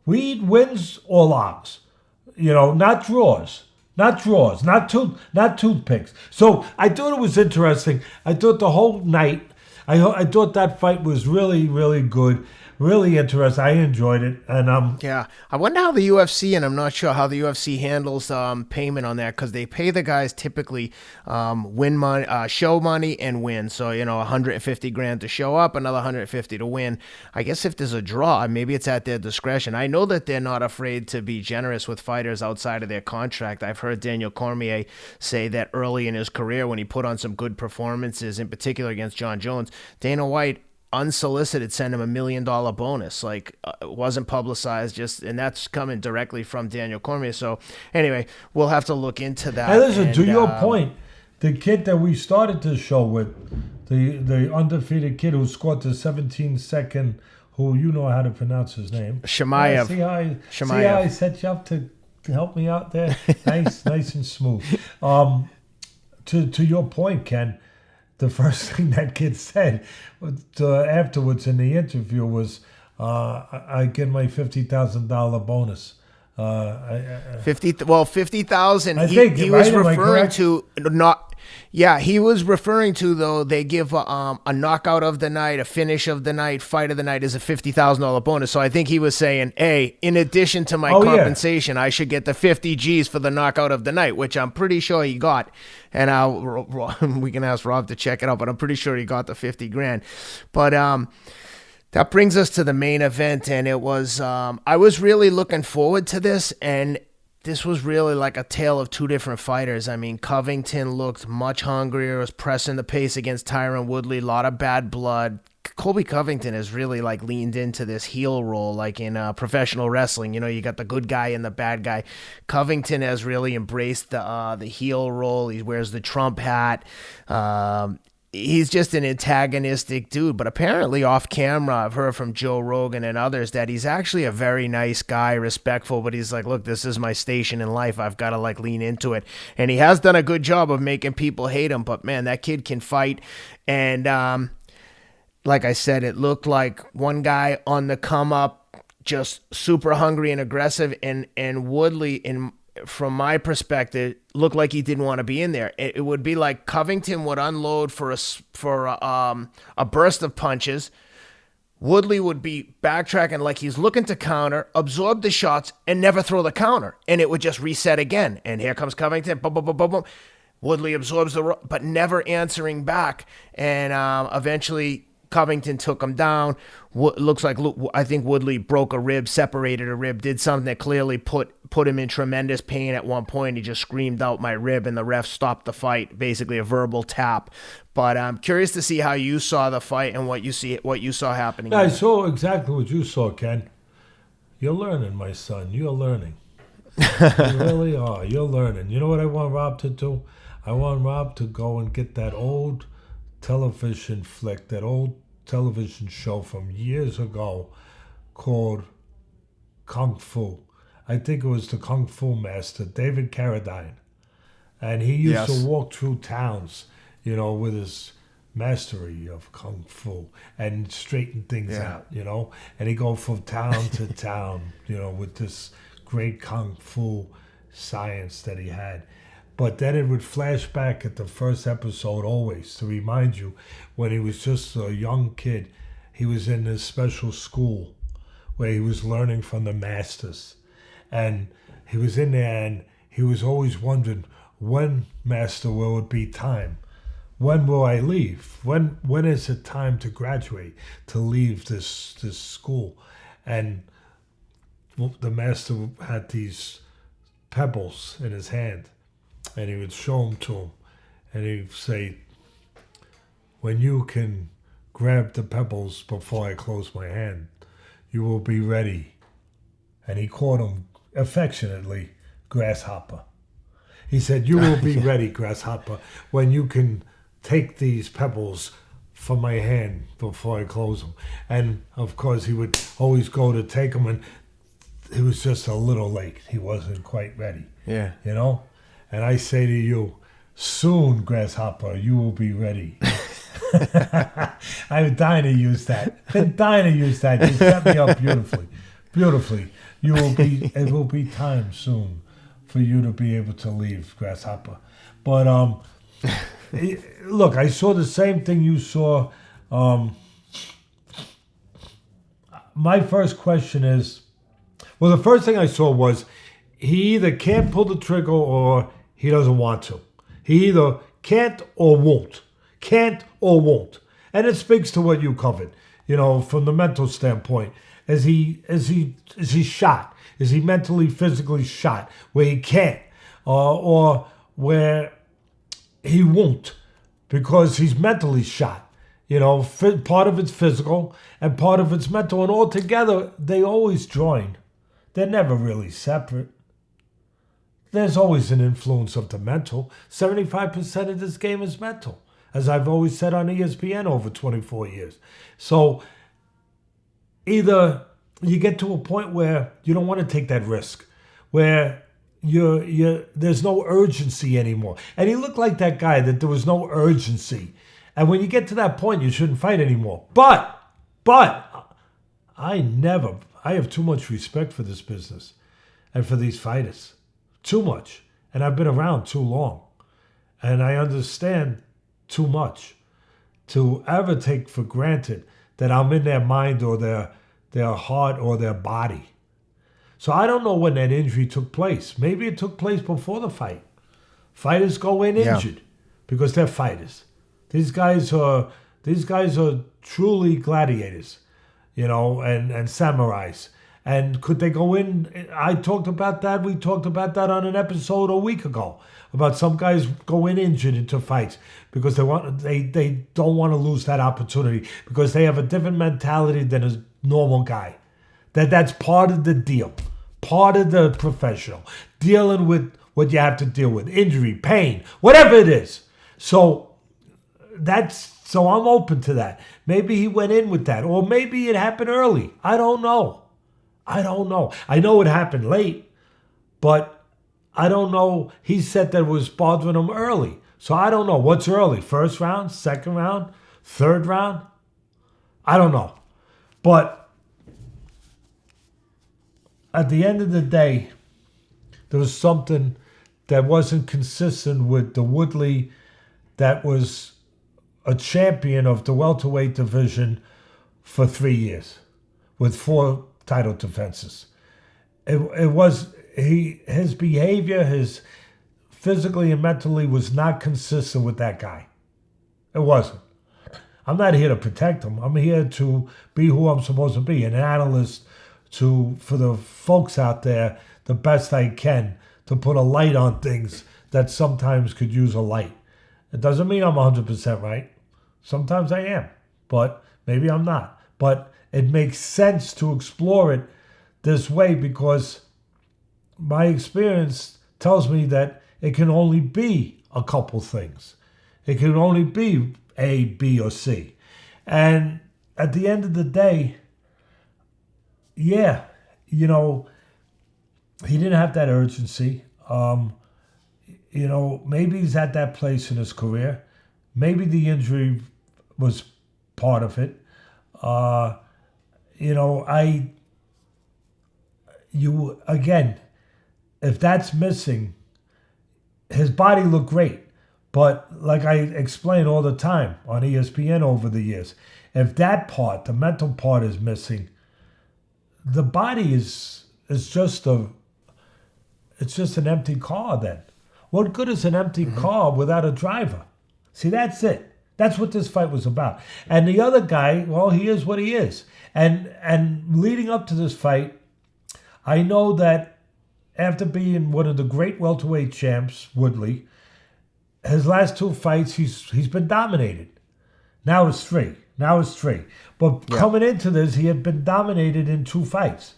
We eat wins or logs. You know, not draws. Not toothpicks. So I thought it was interesting. I thought the whole night, I thought that fight was really, really good. Really interesting. I enjoyed it. And I wonder how the UFC, and I'm not sure how the UFC handles payment on that, because they pay the guys typically win money, show money and win. So, you know, $150,000 to show up, another $150,000 to win. I guess if there's a draw, maybe it's at their discretion. I know that they're not afraid to be generous with fighters outside of their contract. I've heard Daniel Cormier say that early in his career when he put on some good performances, in particular against John Jones, Dana White unsolicited send him $1 million bonus. Like it wasn't publicized, and that's coming directly from Daniel Cormier. So anyway, we'll have to look into that. Hey, listen, to your point, the kid that we started the show with, the undefeated kid who scored the 17-second who you know how to pronounce his name. Chimaev. See how I set you up to help me out there? Nice and smooth. To your point, Ken, the first thing that kid said afterwards in the interview was, I get my $50,000 bonus. 50,000. He was referring to not. Yeah, he was referring to, though, they give a knockout of the night, a finish of the night, fight of the night is a $50,000 bonus. So I think he was saying, hey, in addition to my compensation, I should get the 50 G's for the knockout of the night, which I'm pretty sure he got. And we can ask Rob to check it out, but I'm pretty sure he got the 50 grand. But that brings us to the main event, and it was I was really looking forward to this, and this was really like a tale of two different fighters. I mean, Covington looked much hungrier, was pressing the pace against Tyron Woodley, a lot of bad blood. Colby Covington has really like leaned into this heel role, like in professional wrestling. You know, you got the good guy and the bad guy. Covington has really embraced the heel role. He wears the Trump hat. He's just an antagonistic dude, but apparently off camera, I've heard from Joe Rogan and others that he's actually a very nice guy, respectful, but he's like, look, this is my station in life. I've got to like lean into it. And he has done a good job of making people hate him, but man, that kid can fight. And like I said, it looked like one guy on the come up, just super hungry and aggressive, and Woodley, from my perspective, looked like he didn't want to be in there. It would be like Covington would unload for a burst of punches. Woodley would be backtracking like he's looking to counter, absorb the shots, and never throw the counter. And it would just reset again. And here comes Covington. Boom, boom, boom, boom, boom. Woodley absorbs but never answering back. And eventually Covington took him down. Looks like, I think Woodley broke a rib, separated a rib, did something that clearly put him in tremendous pain at one point. He just screamed out my rib, and the ref stopped the fight, basically a verbal tap. But I'm curious to see how you saw the fight and what you saw happening. Yeah, I saw exactly what you saw, Ken. You're learning, my son. You're learning. You really are. You're learning. You know what I want Rob to do? I want Rob to go and get that old television flick, that old television show from years ago called Kung Fu. I think it was the Kung Fu master, David Carradine. And he used to walk through towns, you know, with his mastery of Kung Fu and straighten things out, you know. And he'd go from town to town, you know, with this great Kung Fu science that he had. But then it would flash back at the first episode always to remind you when he was just a young kid. He was in this special school where he was learning from the masters. And he was in there and he was always wondering, when, master, will it be time? When will I leave? When is it time to graduate, to leave this school? And the master had these pebbles in his hand. And he would show them to him. And he'd say, when you can grab the pebbles before I close my hand, you will be ready. And he called him affectionately Grasshopper. He said, you will be ready, Grasshopper, when you can take these pebbles from my hand before I close them. And, of course, he would always go to take them, and he was just a little late. He wasn't quite ready. Yeah. You know? And I say to you, soon, Grasshopper, you will be ready. I'm dying to use that. You set me up beautifully. Beautifully. It will be time soon for you to be able to leave, Grasshopper. But look, I saw the same thing you saw. My first question is, well, the first thing I saw was he either can't pull the trigger or he doesn't want to. He either can't or won't. Can't or won't. And it speaks to what you covered, you know, from the mental standpoint. Is he shot? Is he mentally, physically shot where he can't? Or where he won't because he's mentally shot? You know, part of it's physical and part of it's mental. And all together, they always join. They're never really separate. There's always an influence of the mental. 75% of this game is mental, as I've always said on ESPN over 24 years. So either you get to a point where you don't want to take that risk, where there's no urgency anymore. And he looked like that guy that there was no urgency. And when you get to that point, you shouldn't fight anymore. But I have too much respect for this business and for these fighters. Too much. And I've been around too long. And I understand too much to ever take for granted that I'm in their mind or their heart or their body. So I don't know when that injury took place. Maybe it took place before the fight. Fighters go in injured because they're fighters. These guys are truly gladiators, and samurais. And could they go in? I talked about that. We talked about that on an episode a week ago about some guys go in injured into fights because they don't want to lose that opportunity because they have a different mentality than a normal guy. That's part of the deal, part of the professional, dealing with what you have to deal with, injury, pain, whatever it is. So I'm open to that. Maybe he went in with that, or maybe it happened early. I don't know. I know it happened late, but I don't know. He said that it was bothering him early. So I don't know. What's early? First round, second round, third round? I don't know. But at the end of the day, there was something that wasn't consistent with the Woodley that was a champion of the welterweight division for 3 years with 4 title defenses. His behavior, his physically and mentally was not consistent with that guy. It wasn't. I'm not here to protect him. I'm here to be who I'm supposed to be, an analyst for the folks out there, the best I can, to put a light on things that sometimes could use a light. It doesn't mean I'm 100% right. Sometimes I am, but maybe I'm not. But it makes sense to explore it this way because my experience tells me that it can only be a couple things. It can only be A, B, or C. And at the end of the day, he didn't have that urgency. Maybe he's at that place in his career. Maybe the injury was part of it. If that's missing, his body looked great. But like I explain all the time on ESPN over the years, if that part, the mental part, is missing, the body is just an empty car then. What good is an empty car without a driver? See, that's it. That's what this fight was about. And the other guy, well, he is what he is. And leading up to this fight, I know that after being one of the great welterweight champs, Woodley, his last 2 fights, he's been dominated. Now it's 3. But coming into this, he had been dominated in 2 fights.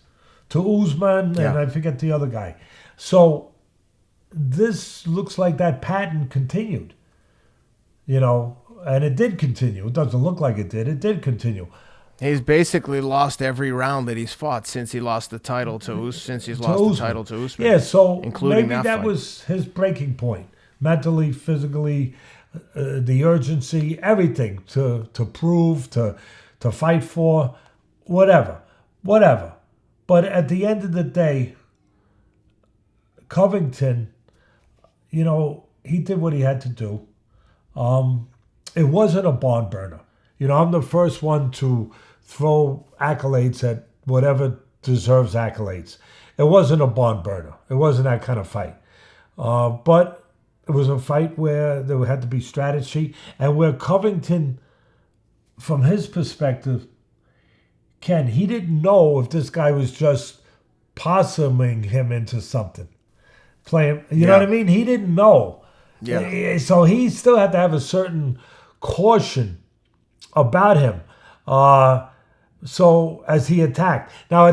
To Usman, and I forget the other guy. So this looks like that pattern continued. And it did continue. It doesn't look like it did. It did continue. He's basically lost every round that he's fought since he lost the title to Usman. Yeah, so including maybe that was his breaking point. Mentally, physically, the urgency, everything to prove, to fight for, whatever. But at the end of the day, Covington, he did what he had to do. It wasn't a barn burner. I'm the first one to throw accolades at whatever deserves accolades. It wasn't a barn burner. It wasn't that kind of fight. But it was a fight where there had to be strategy and where Covington, from his perspective, he didn't know if this guy was just possuming him into something. Playing, you know what I mean? He didn't know. Yeah. So he still had to have a certain caution about him. So as he attacked. Now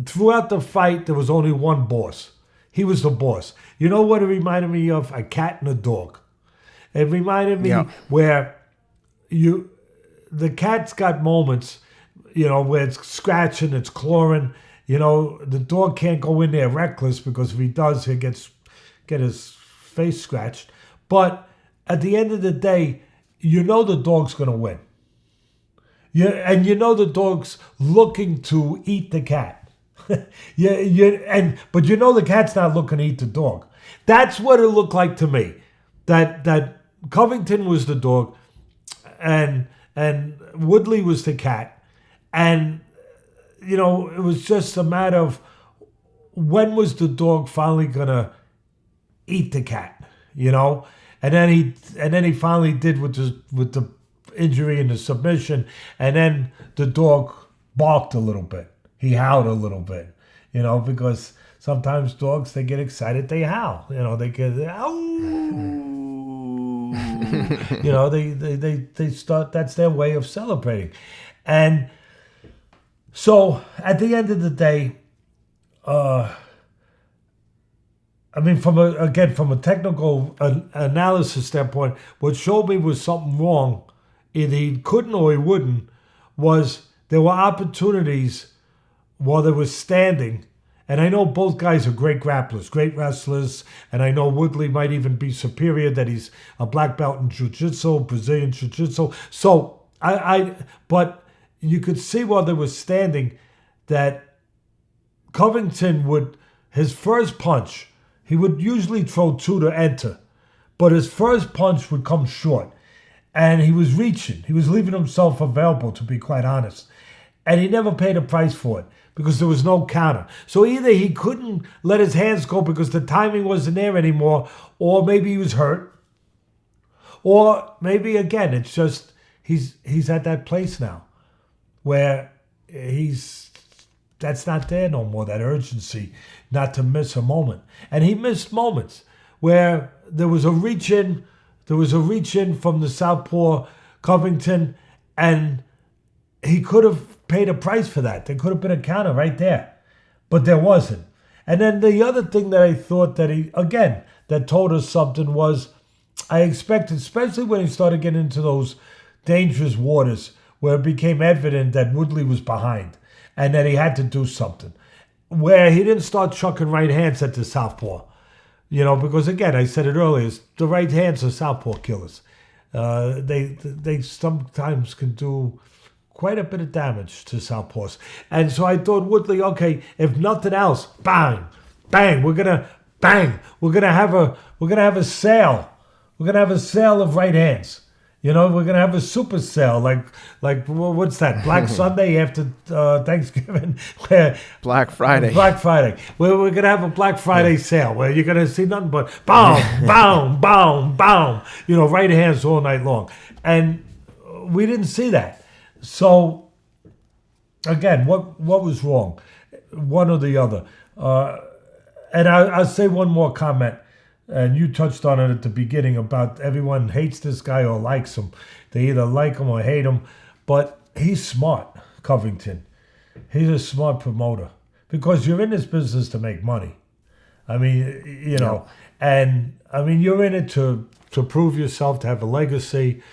throughout the fight, there was only one boss. He was the boss. You know what it reminded me of? A cat and a dog. It reminded me where the cat's got moments. where it's scratching, it's clawing. The dog can't go in there reckless, because if he does, he'll get his face scratched. But at the end of the day, the dog's going to win. And the dog's looking to eat the cat. But the cat's not looking to eat the dog. That's what it looked like to me. That Covington was the dog, and Woodley was the cat, and it was just a matter of when was the dog finally gonna eat the cat, and then he finally did with the injury and the submission, and then the dog barked a little bit, he howled a little bit, because sometimes dogs, they get excited, they howl, they get they start, that's their way of celebrating. And so at the end of the day, from a technical analysis standpoint, what showed me was something wrong, either he couldn't or he wouldn't, was there were opportunities while they were standing. And I know both guys are great grapplers, great wrestlers, and I know Woodley might even be superior, that he's a black belt in jiu-jitsu, Brazilian jiu-jitsu. So but you could see while they were standing that Covington his first punch, he would usually throw 2 to enter, but his first punch would come short. And he was reaching. He was leaving himself available, to be quite honest. And he never paid a price for it, because there was no counter. So either he couldn't let his hands go because the timing wasn't there anymore, or maybe he was hurt, or maybe, again, it's just he's at that place now where that's not there no more, that urgency not to miss a moment. And he missed moments where there was a reach in from the southpaw Covington, and he could have paid a price for that. There could have been a counter right there, but there wasn't. And then the other thing that I thought that told us something was, I expected, especially when he started getting into those dangerous waters where it became evident that Woodley was behind and that he had to do something, where he didn't start chucking right hands at the southpaw, because, again, I said it earlier, the right hands are southpaw killers. They sometimes can do quite a bit of damage to southpaws. And so I thought, Woodley, okay, if nothing else, bang, bang, we're gonna have a sale. We're gonna have a sale of right hands. We're gonna have a super sale, like what's that? Black Sunday after Thanksgiving, Black Friday. We're gonna have a Black Friday sale where you're gonna see nothing but boom, boom, boom, boom. Right hands all night long, and we didn't see that. So, again, what was wrong? One or the other. And I'll say one more comment, and you touched on it at the beginning about everyone hates this guy or likes him. They either like him or hate him. But he's smart, Covington. He's a smart promoter, because you're in this business to make money. I mean, and I mean, you're in it to prove yourself, to have a legacy,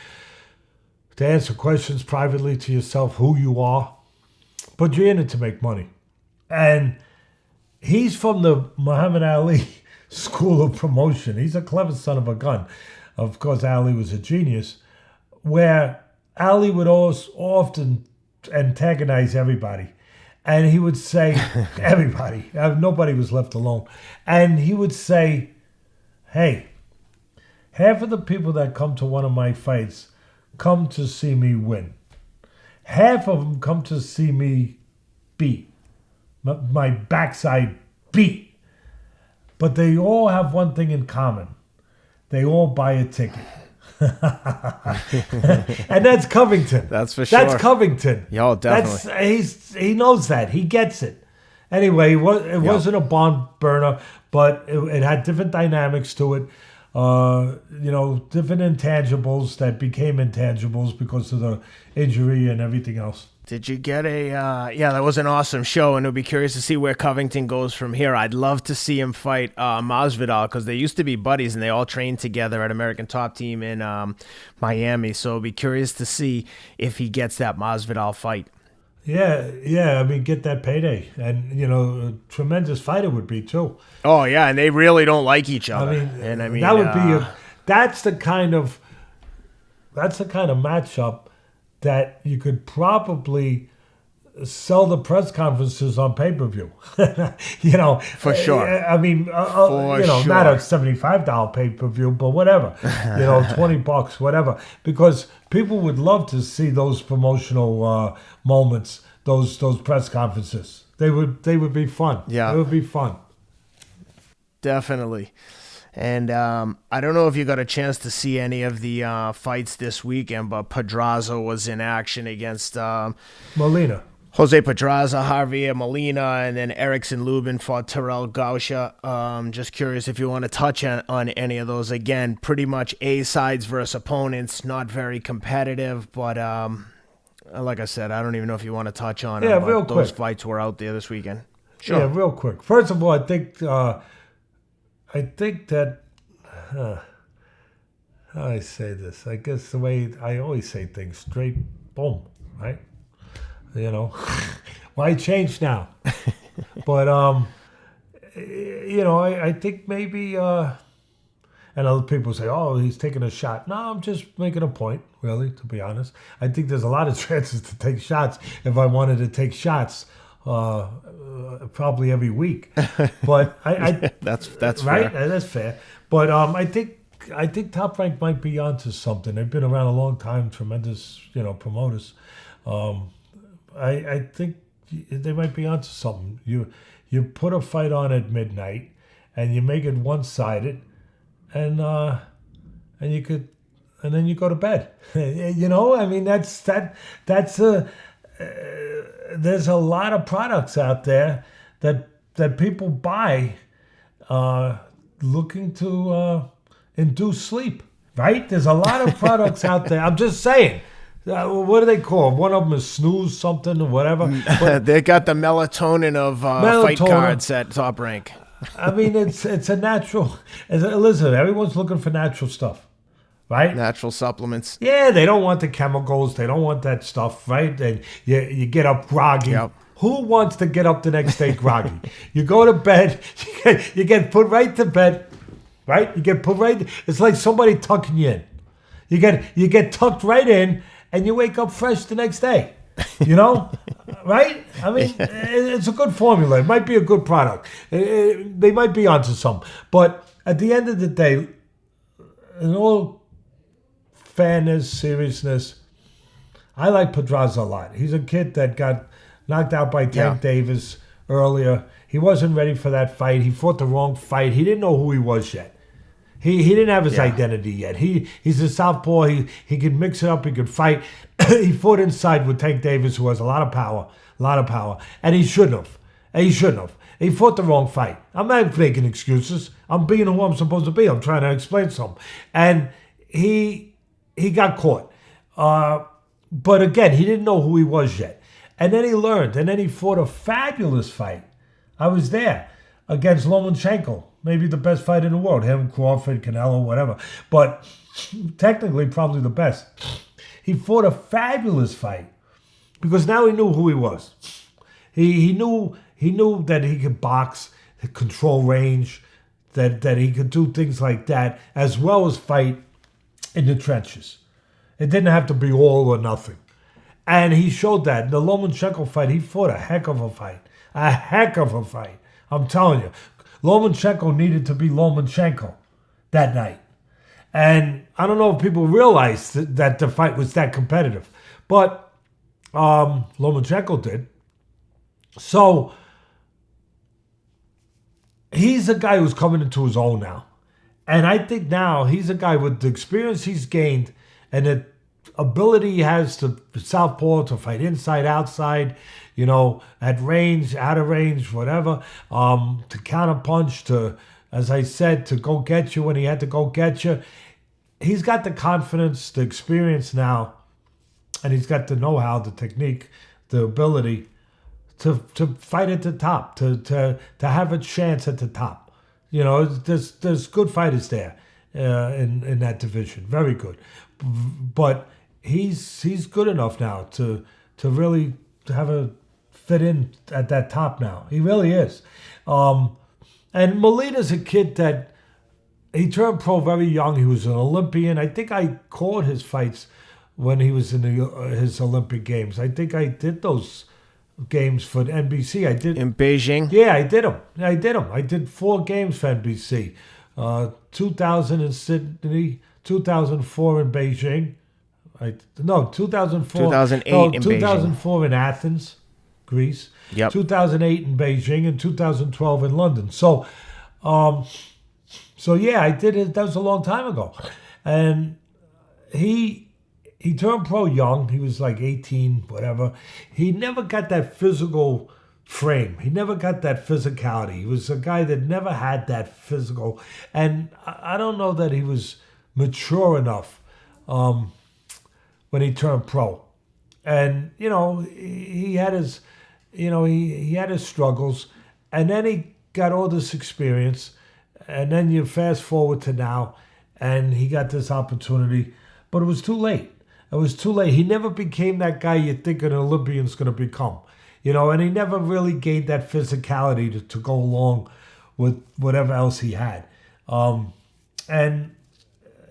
to answer questions privately to yourself, who you are, but you're in it to make money. And he's from the Muhammad Ali school of promotion. He's a clever son of a gun. Of course, Ali was a genius, where Ali would often antagonize everybody. And he would say, everybody, nobody was left alone. And he would say, hey, half of the people that come to one of my fights come to see me win. Half of them come to see me beat, my backside beat. But they all have one thing in common. They all buy a ticket. And that's Covington. That's for sure. That's Covington. Yo, definitely. He knows that. He gets it. Anyway, it wasn't a barn burner, but it had different dynamics to it. Different intangibles that became intangibles because of the injury and everything else. Did you get that was an awesome show, and it'll be curious to see where Covington goes from here. I'd love to see him fight Masvidal, because they used to be buddies and they all trained together at American Top Team in Miami. So it'll be curious to see if he gets that Masvidal fight. Yeah. I mean, get that payday, and a tremendous fighter would be too. Oh yeah, and they really don't like each other. I mean, that would be that's the kind of matchup that you could probably sell the press conferences on pay-per-view. For sure. I mean, sure. Not a $75 pay-per-view, but whatever, $20, whatever, because people would love to see those promotional moments, those press conferences. They would be fun. Yeah, it would be fun. Definitely. And I don't know if you got a chance to see any of the fights this weekend, but Pedraza was in action against Molina. Jose Pedraza, Javier, Molina, and then Erickson, Lubin fought Terrell, Gausha. Just curious if you want to touch on any of those. Again, pretty much A sides versus opponents, not very competitive, but like I said, I don't even know if you want to touch on them, real quick. Those fights were out there this weekend. Sure. Yeah, real quick. First of all, I think that how I say this, I guess the way I always say things, straight, boom, right? Why change now? But I think maybe and other people say, oh, he's taking a shot. No, I'm just making a point, really, to be honest. I think there's a lot of chances to take shots if I wanted to take shots probably every week. But I that's right. Fair. That's fair. But I think Top Rank might be onto something. They've been around a long time, tremendous promoters. I think they might be onto something. You put a fight on at midnight, and you make it one-sided, and you could, and then you go to bed. I mean that's a. There's a lot of products out there that people buy, looking to induce sleep. Right? There's a lot of products out there. I'm just saying. What do they call? One of them is snooze something or whatever. They got the melatonin of fight cards at Top Rank. I mean, it's a natural. Listen, everyone's looking for natural stuff, right? Natural supplements. Yeah, they don't want the chemicals. They don't want that stuff, right? And you get up groggy. Yep. Who wants to get up the next day groggy? You go to bed. You get put right to bed, right? You get put right. It's like somebody tucking you in. You get tucked right in. And you wake up fresh the next day, right? I mean, it's a good formula. It might be a good product. They might be onto something. But at the end of the day, in all fairness, seriousness, I like Pedraza a lot. He's a kid that got knocked out by Tank Davis earlier. He wasn't ready for that fight. He fought the wrong fight. He didn't know who he was yet. He didn't have his identity yet. He's a southpaw. He could mix it up. He could fight. He fought inside with Tank Davis, who has a lot of power, and he shouldn't have. He fought the wrong fight. I'm not making excuses. I'm being who I'm supposed to be. I'm trying to explain something, and he got caught. But again, he didn't know who he was yet, and then he learned, and then he fought a fabulous fight. I was there against Lomachenko. Maybe the best fight in the world. Him, Crawford, Canelo, whatever. But technically probably the best. He fought a fabulous fight because now he knew who he was. He knew that he could box, control range, that he could do things like that, as well as fight in the trenches. It didn't have to be all or nothing. And he showed that. In the Lomachenko fight, he fought a heck of a fight. A heck of a fight. I'm telling you. Lomachenko needed to be Lomachenko that night. And I don't know if people realized that the fight was that competitive. But Lomachenko did. So he's a guy who's coming into his own now. And I think now he's a guy with the experience he's gained and the ability he has to southpaw, to fight inside, outside, at range, out of range, whatever, to counterpunch, to, as I said, to go get you when he had to go get you. He's got the confidence, the experience now, and he's got the know-how, the technique, the ability to fight at the top, to have a chance at the top. There's good fighters there in that division, very good. But he's good enough now to really fit in at that top now. He really is. And Molina's a kid that he turned pro very young. He was an Olympian. I think I called his fights when he was in his Olympic Games. I think I did those games for NBC. I did in Beijing. Yeah, I did them. I did 4 games for NBC. 2000 in Sydney, 2004 in Beijing. 2004. 2008 in 2004 in Athens, Greece. Yep. 2008 in Beijing and 2012 in London. So yeah, I did it. That was a long time ago, and he turned pro young. He was like 18, whatever. He never got that physical frame. He never got that physicality. He was a guy that never had that physical, and I don't know that he was mature enough when he turned pro. And he had his, he had his struggles, and then he got all this experience, and then you fast forward to now, and he got this opportunity, but it was too late. It was too late. He never became that guy you think an Olympian's going to become, and he never really gained that physicality to go along with whatever else he had. And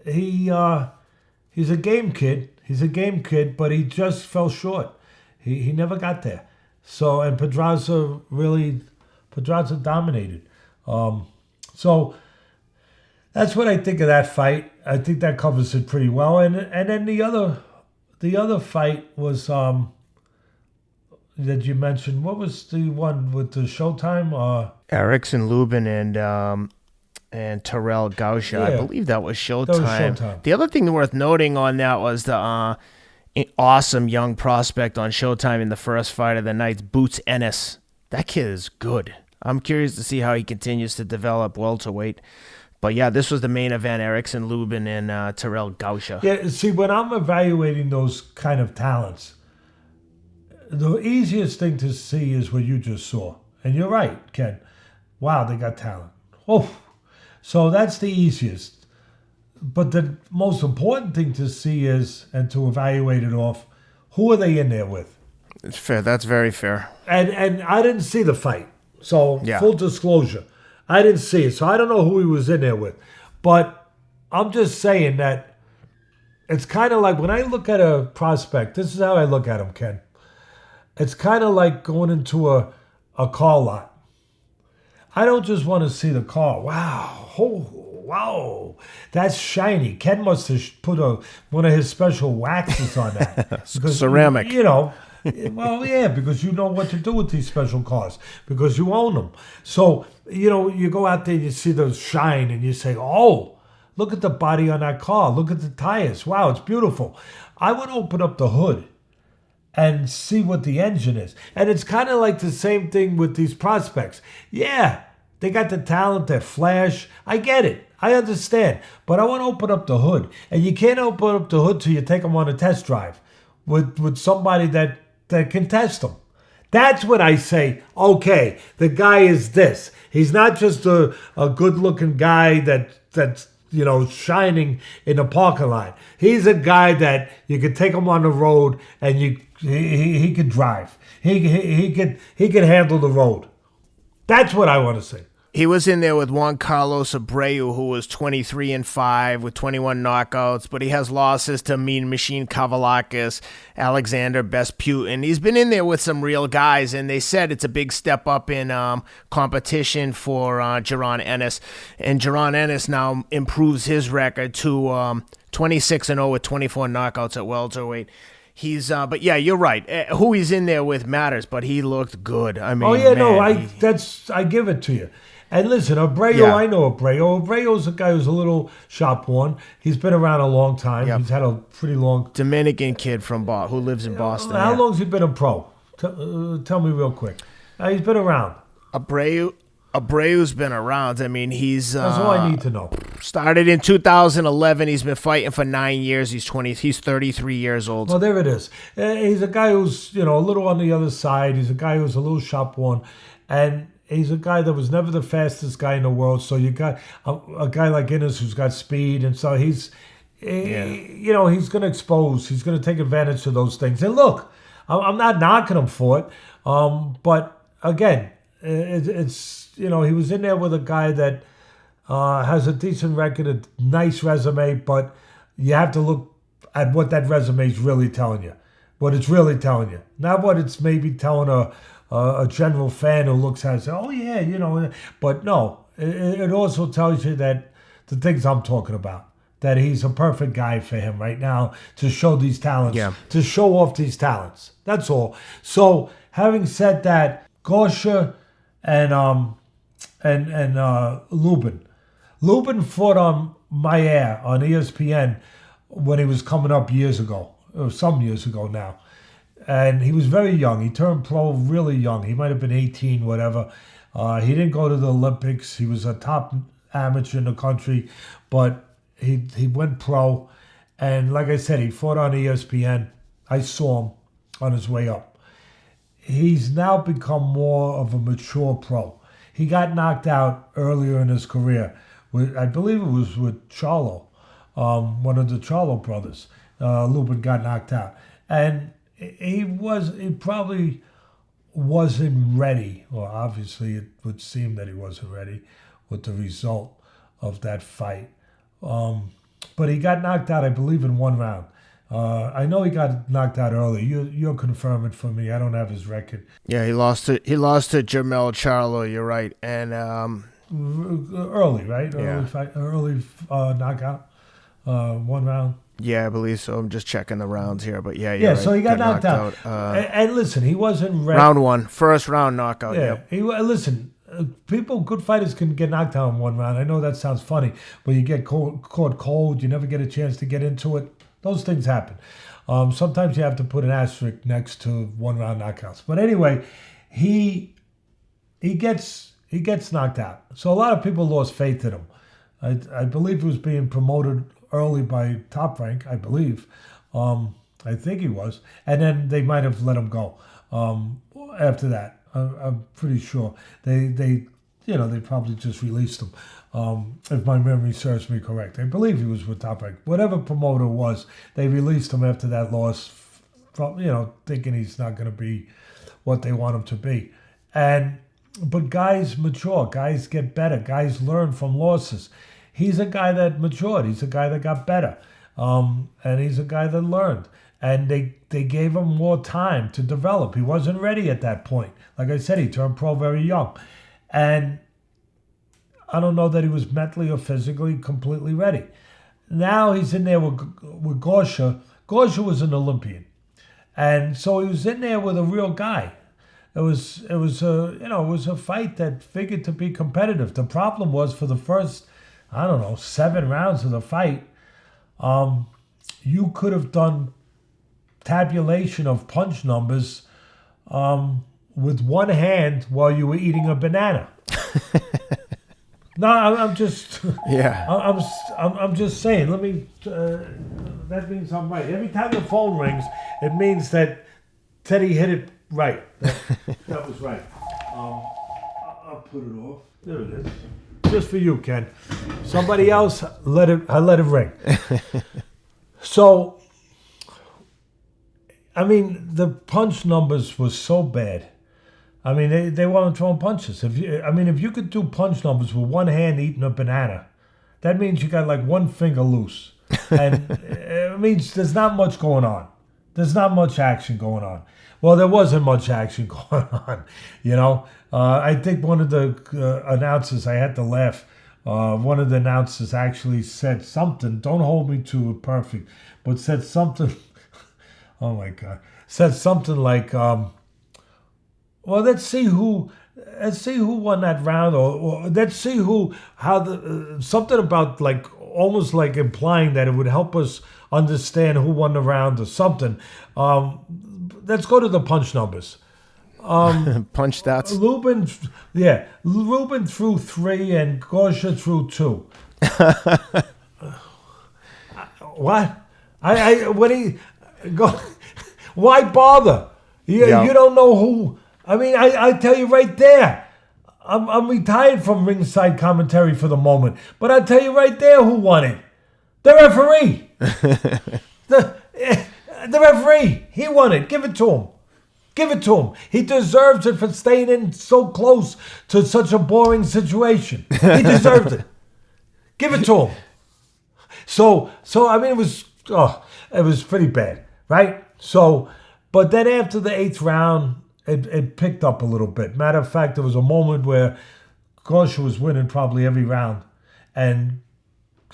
he's a game kid. He's a game kid, but he just fell short. He never got there. So, and Pedraza dominated. So that's what I think of that fight. I think that covers it pretty well. And then the other fight was that you mentioned. What was the one with the Showtime? Erickson, Lubin, and Terrell, Gausha. Yeah, I believe that was Showtime. That was Showtime. The other thing worth noting on that was the awesome young prospect on Showtime in the first fight of the night, Boots Ennis. That kid is good. I'm curious to see how he continues to develop welterweight. But yeah, this was the main event, Erickson, Lubin, and Terrell, Gausha. Yeah, see, when I'm evaluating those kind of talents, the easiest thing to see is what you just saw. And you're right, Ken. Wow, they got talent. Oh, so that's the easiest. But the most important thing to see is, and to evaluate it off, who are they in there with? It's fair. That's very fair. And I didn't see the fight. So, yeah. Full disclosure, I didn't see it. So, I don't know who he was in there with. But I'm just saying that it's kind of like when I look at a prospect, this is how I look at him, Ken. It's kind of like going into a car lot. I don't just want to see the car. Wow. Oh, wow. That's shiny. Ken must have put one of his special waxes on that. Because, ceramic. Well, yeah, because you know what to do with these special cars because you own them. So, you go out there and you see those shine and you say, oh, look at the body on that car. Look at the tires. Wow, it's beautiful. I would open up the hood and see what the engine is. And it's kind of like the same thing with these prospects. Yeah, they got the talent, they're flash. I get it. I understand. But I want to open up the hood. And you can't open up the hood till you take them on a test drive with somebody that can test them. That's when I say, okay, the guy is this. He's not just a good-looking guy that's shining in the parking lot. He's a guy that you could take him on the road and he could drive. He could handle the road. That's what I want to say. He was in there with Juan Carlos Abreu, who was 23-5 with 21 knockouts, but he has losses to Mean Machine Kavaliakis, Alexander Vesputin. He's been in there with some real guys, and they said it's a big step up in competition for Jaron Ennis. And Jaron Ennis now improves his record to 26-0 with 24 knockouts at welterweight. But yeah, you're right. Who he's in there with matters, but he looked good. I mean, I give it to you. And listen, Abreu, yeah. I know Abreu. Abreu's a guy who's a little shop-worn. He's been around a long time. Yep. He's had a pretty long... Dominican kid who lives in Boston. How long's he been a pro? Tell me real quick. He's been around. Abreu's been around. I mean, he's... That's all I need to know. Started in 2011. He's been fighting for 9 years. He's 33 years old. Well, there it is. He's a guy who's, a little on the other side. He's a guy who's a little shop-worn. And he's a guy that was never the fastest guy in the world. So you got a guy like Ennis who's got speed. And so he's going to expose. He's going to take advantage of those things. And look, I'm not knocking him for it. But again, it's he was in there with a guy that has a decent record, a nice resume, but you have to look at what that resume is really telling you. What it's really telling you. Not what it's maybe telling a general fan who looks at it and says, oh, yeah, But no, it also tells you that the things I'm talking about, that he's a perfect guy for him right now to show these talents, to show off these talents. That's all. So having said that, Gausha and Lubin fought on my air on ESPN when he was coming up years ago, or some years ago now. And he was very young. He turned pro really young. He might have been 18, whatever. He didn't go to the Olympics. He was a top amateur in the country, but he went pro. And like I said, he fought on ESPN. I saw him on his way up. He's now become more of a mature pro. He got knocked out earlier in his career. I believe it was with Charlo, one of the Charlo brothers. Lubin got knocked out. And he probably wasn't ready. Well, obviously it would seem that he wasn't ready with the result of that fight. But he got knocked out, I believe, in one round. I know he got knocked out early. You'll confirm it for me. I don't have his record. Yeah, he lost to Jamel Charlo. You're right, and early, right? Early knockout, 1 round. Yeah, I believe so. I'm just checking the rounds here, but yeah, yeah. Right. So he got knocked out. And listen, he wasn't ready. Round 1, first round knockout. Yeah. Yep. Listen, good fighters can get knocked out in 1 round. I know that sounds funny, but you get caught cold. You never get a chance to get into it. Those things happen. Sometimes you have to put an asterisk next to 1 round knockouts. But anyway, he gets knocked out. So a lot of people lost faith in him. I believe he was being promoted early by Top Rank, I believe. I think he was. And then they might have let him go after that. I'm pretty sure. They probably just released him. If my memory serves me correct. I believe he was with Top Rank. Whatever promoter it was, they released him after that loss, thinking he's not going to be what they want him to be. But guys mature. Guys get better. Guys learn from losses. He's a guy that matured. He's a guy that got better. And he's a guy that learned. And they gave him more time to develop. He wasn't ready at that point. Like I said, he turned pro very young. And I don't know that he was mentally or physically completely ready. Now he's in there with Gausha. Gausha was an Olympian. And so he was in there with a real guy. It was a fight that figured to be competitive. The problem was for the first 7 rounds of the fight, you could have done tabulation of punch numbers with one hand while you were eating a banana. No, I'm just I'm just saying. Let me. That means I'm right. Every time the phone rings, it means that Teddy hit it right. That was right. I'll put it off. There it is. Just for you, Ken. Somebody else, I let it ring. So, I mean, the punch numbers were so bad. I mean, they weren't throwing punches. If you could do punch numbers with one hand eating a banana, that means you got like one finger loose. And it means there's not much going on. There's not much action going on. Well, there wasn't much action going on, I think one of the announcers, I had to laugh. One of the announcers actually said something, don't hold me to it perfect, but said something, oh my God, said something like, well, let's see who won that round, or let's see something about like, almost like implying that it would help us understand who won the round or something. Let's go to the punch numbers. Punch stats. Lubin threw 3 and Gausha threw 2. What? Why bother? You don't know who. I mean, I tell you right there. I'm retired from ringside commentary for the moment, but I tell you right there who won it. The referee. The referee. He won it. Give it to him. Give it to him. He deserves it for staying in so close to such a boring situation. He deserves it. Give it to him. So I mean, it was pretty bad, right? So, but then after the 8th round, it picked up a little bit. Matter of fact, there was a moment where Gausha was winning probably every round, and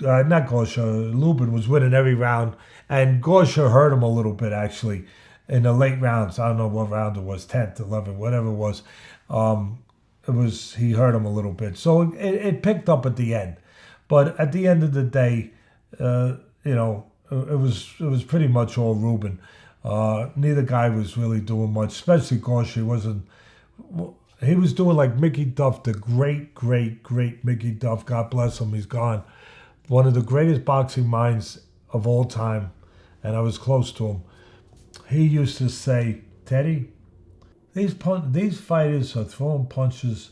not Gausha, Lubin was winning every round, and Gausha hurt him a little bit actually in the late rounds. I don't know what round it was, 10th, 11th, whatever it was. He hurt him a little bit, so it picked up at the end. But at the end of the day, it was pretty much all Lubin. Neither guy was really doing much, especially Gausha. He was doing like Mickey Duff, the great Mickey Duff. God bless him, he's gone. One of the greatest boxing minds of all time, and I was close to him. He used to say, Teddy, these fighters are throwing punches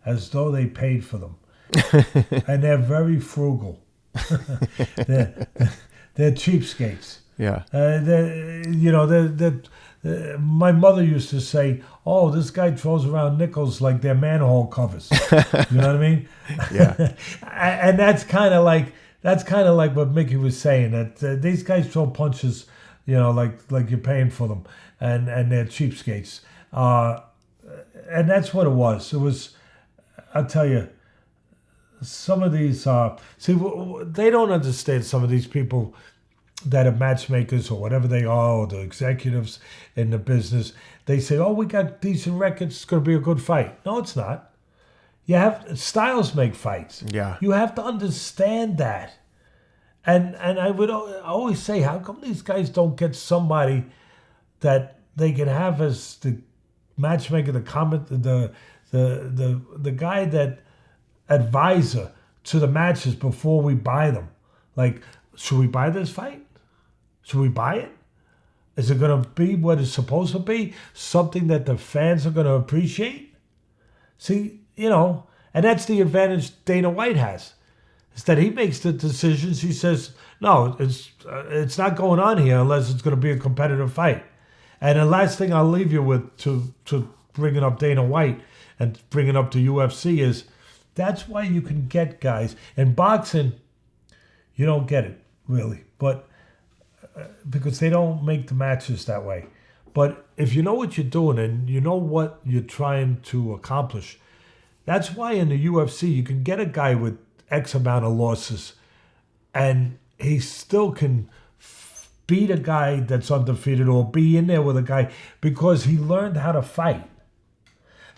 as though they paid for them. And they're very frugal. They're cheapskates. Yeah. My mother used to say, "Oh, this guy throws around nickels like they're manhole covers." You know what I mean? Yeah. And that's kind of like what Mickey was saying, that these guys throw punches, like you're paying for them, and they're cheapskates. And that's what it was. It was, I'll tell you, some of these they don't understand, some of these people that are matchmakers or whatever they are, or the executives in the business. They say, "Oh, we got decent records, it's going to be a good fight." No, it's not. Styles make fights. Yeah. You have to understand that. And I would always say, how come these guys don't get somebody that they can have as the matchmaker, the guy that advisor to the matches before we buy them? Like, should we buy this fight? Should we buy it? Is it going to be what it's supposed to be? Something that the fans are going to appreciate? See, and that's the advantage Dana White has, is that he makes the decisions. He says, no, it's not going on here unless it's going to be a competitive fight. And the last thing I'll leave you with to bringing up Dana White and bringing up the UFC is, that's why you can get guys. In boxing, you don't get it, really. But because they don't make the matches that way. But if you know what you're doing and you know what you're trying to accomplish, that's why in the UFC you can get a guy with X amount of losses and he still can beat a guy that's undefeated or be in there with a guy because he learned how to fight.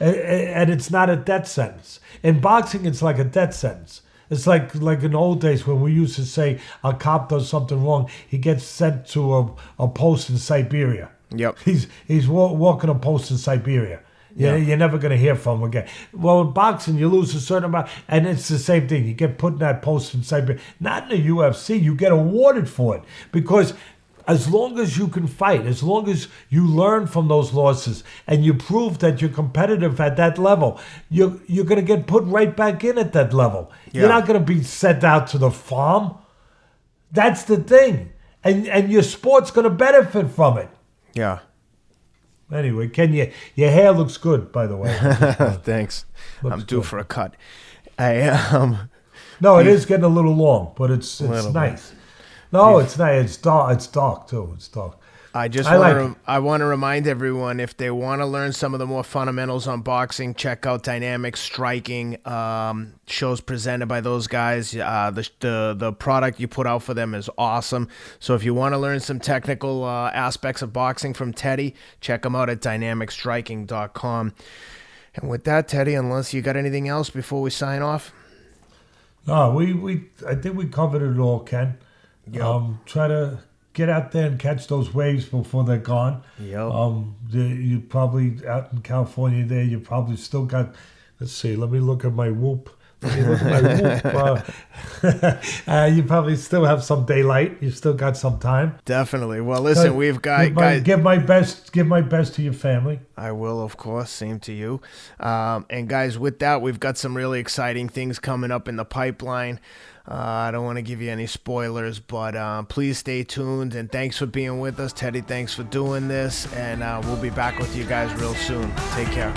And it's not a death sentence. In boxing, it's like a death sentence. It's like in the old days when we used to say a cop does something wrong, he gets sent to a post in Siberia. Yep. He's walking a post in Siberia. You're never going to hear from him again. Well, in boxing, you lose a certain amount, and it's the same thing. You get put in that post in Siberia. Not in the UFC. You get awarded for it because as long as you can fight, as long as you learn from those losses and you prove that you're competitive at that level, you're going to get put right back in at that level. Yeah. You're not going to be sent out to the farm. That's the thing. And your sport's going to benefit from it. Yeah. Anyway, Ken, your hair looks good, by the way. Thanks. I'm due for a cut. No, it is getting a little long, but it's nice. No, it's nice. It's dark. It's dark too. It's dark. I want to remind everyone, if they want to learn some of the more fundamentals on boxing, check out Dynamic Striking. Shows presented by those guys. The product you put out for them is awesome. So if you want to learn some technical aspects of boxing from Teddy, check them out at dynamicstriking.com. And with that, Teddy, unless you got anything else before we sign off? No, I think we covered it all, Ken. Yep. Try to get out there and catch those waves before they're gone. Yep. You probably, out in California there, you probably still got, let's see, let me look at my Whoop. When you look at my whoop, you probably still have some daylight. You still got some time. Definitely. Well, listen, we've got give my best to your family. I will, of course. Same to you. And guys, with that, we've got some really exciting things coming up in the pipeline. I don't want to give you any spoilers, but please stay tuned. And thanks for being with us, Teddy. Thanks for doing this, and we'll be back with you guys real soon. Take care.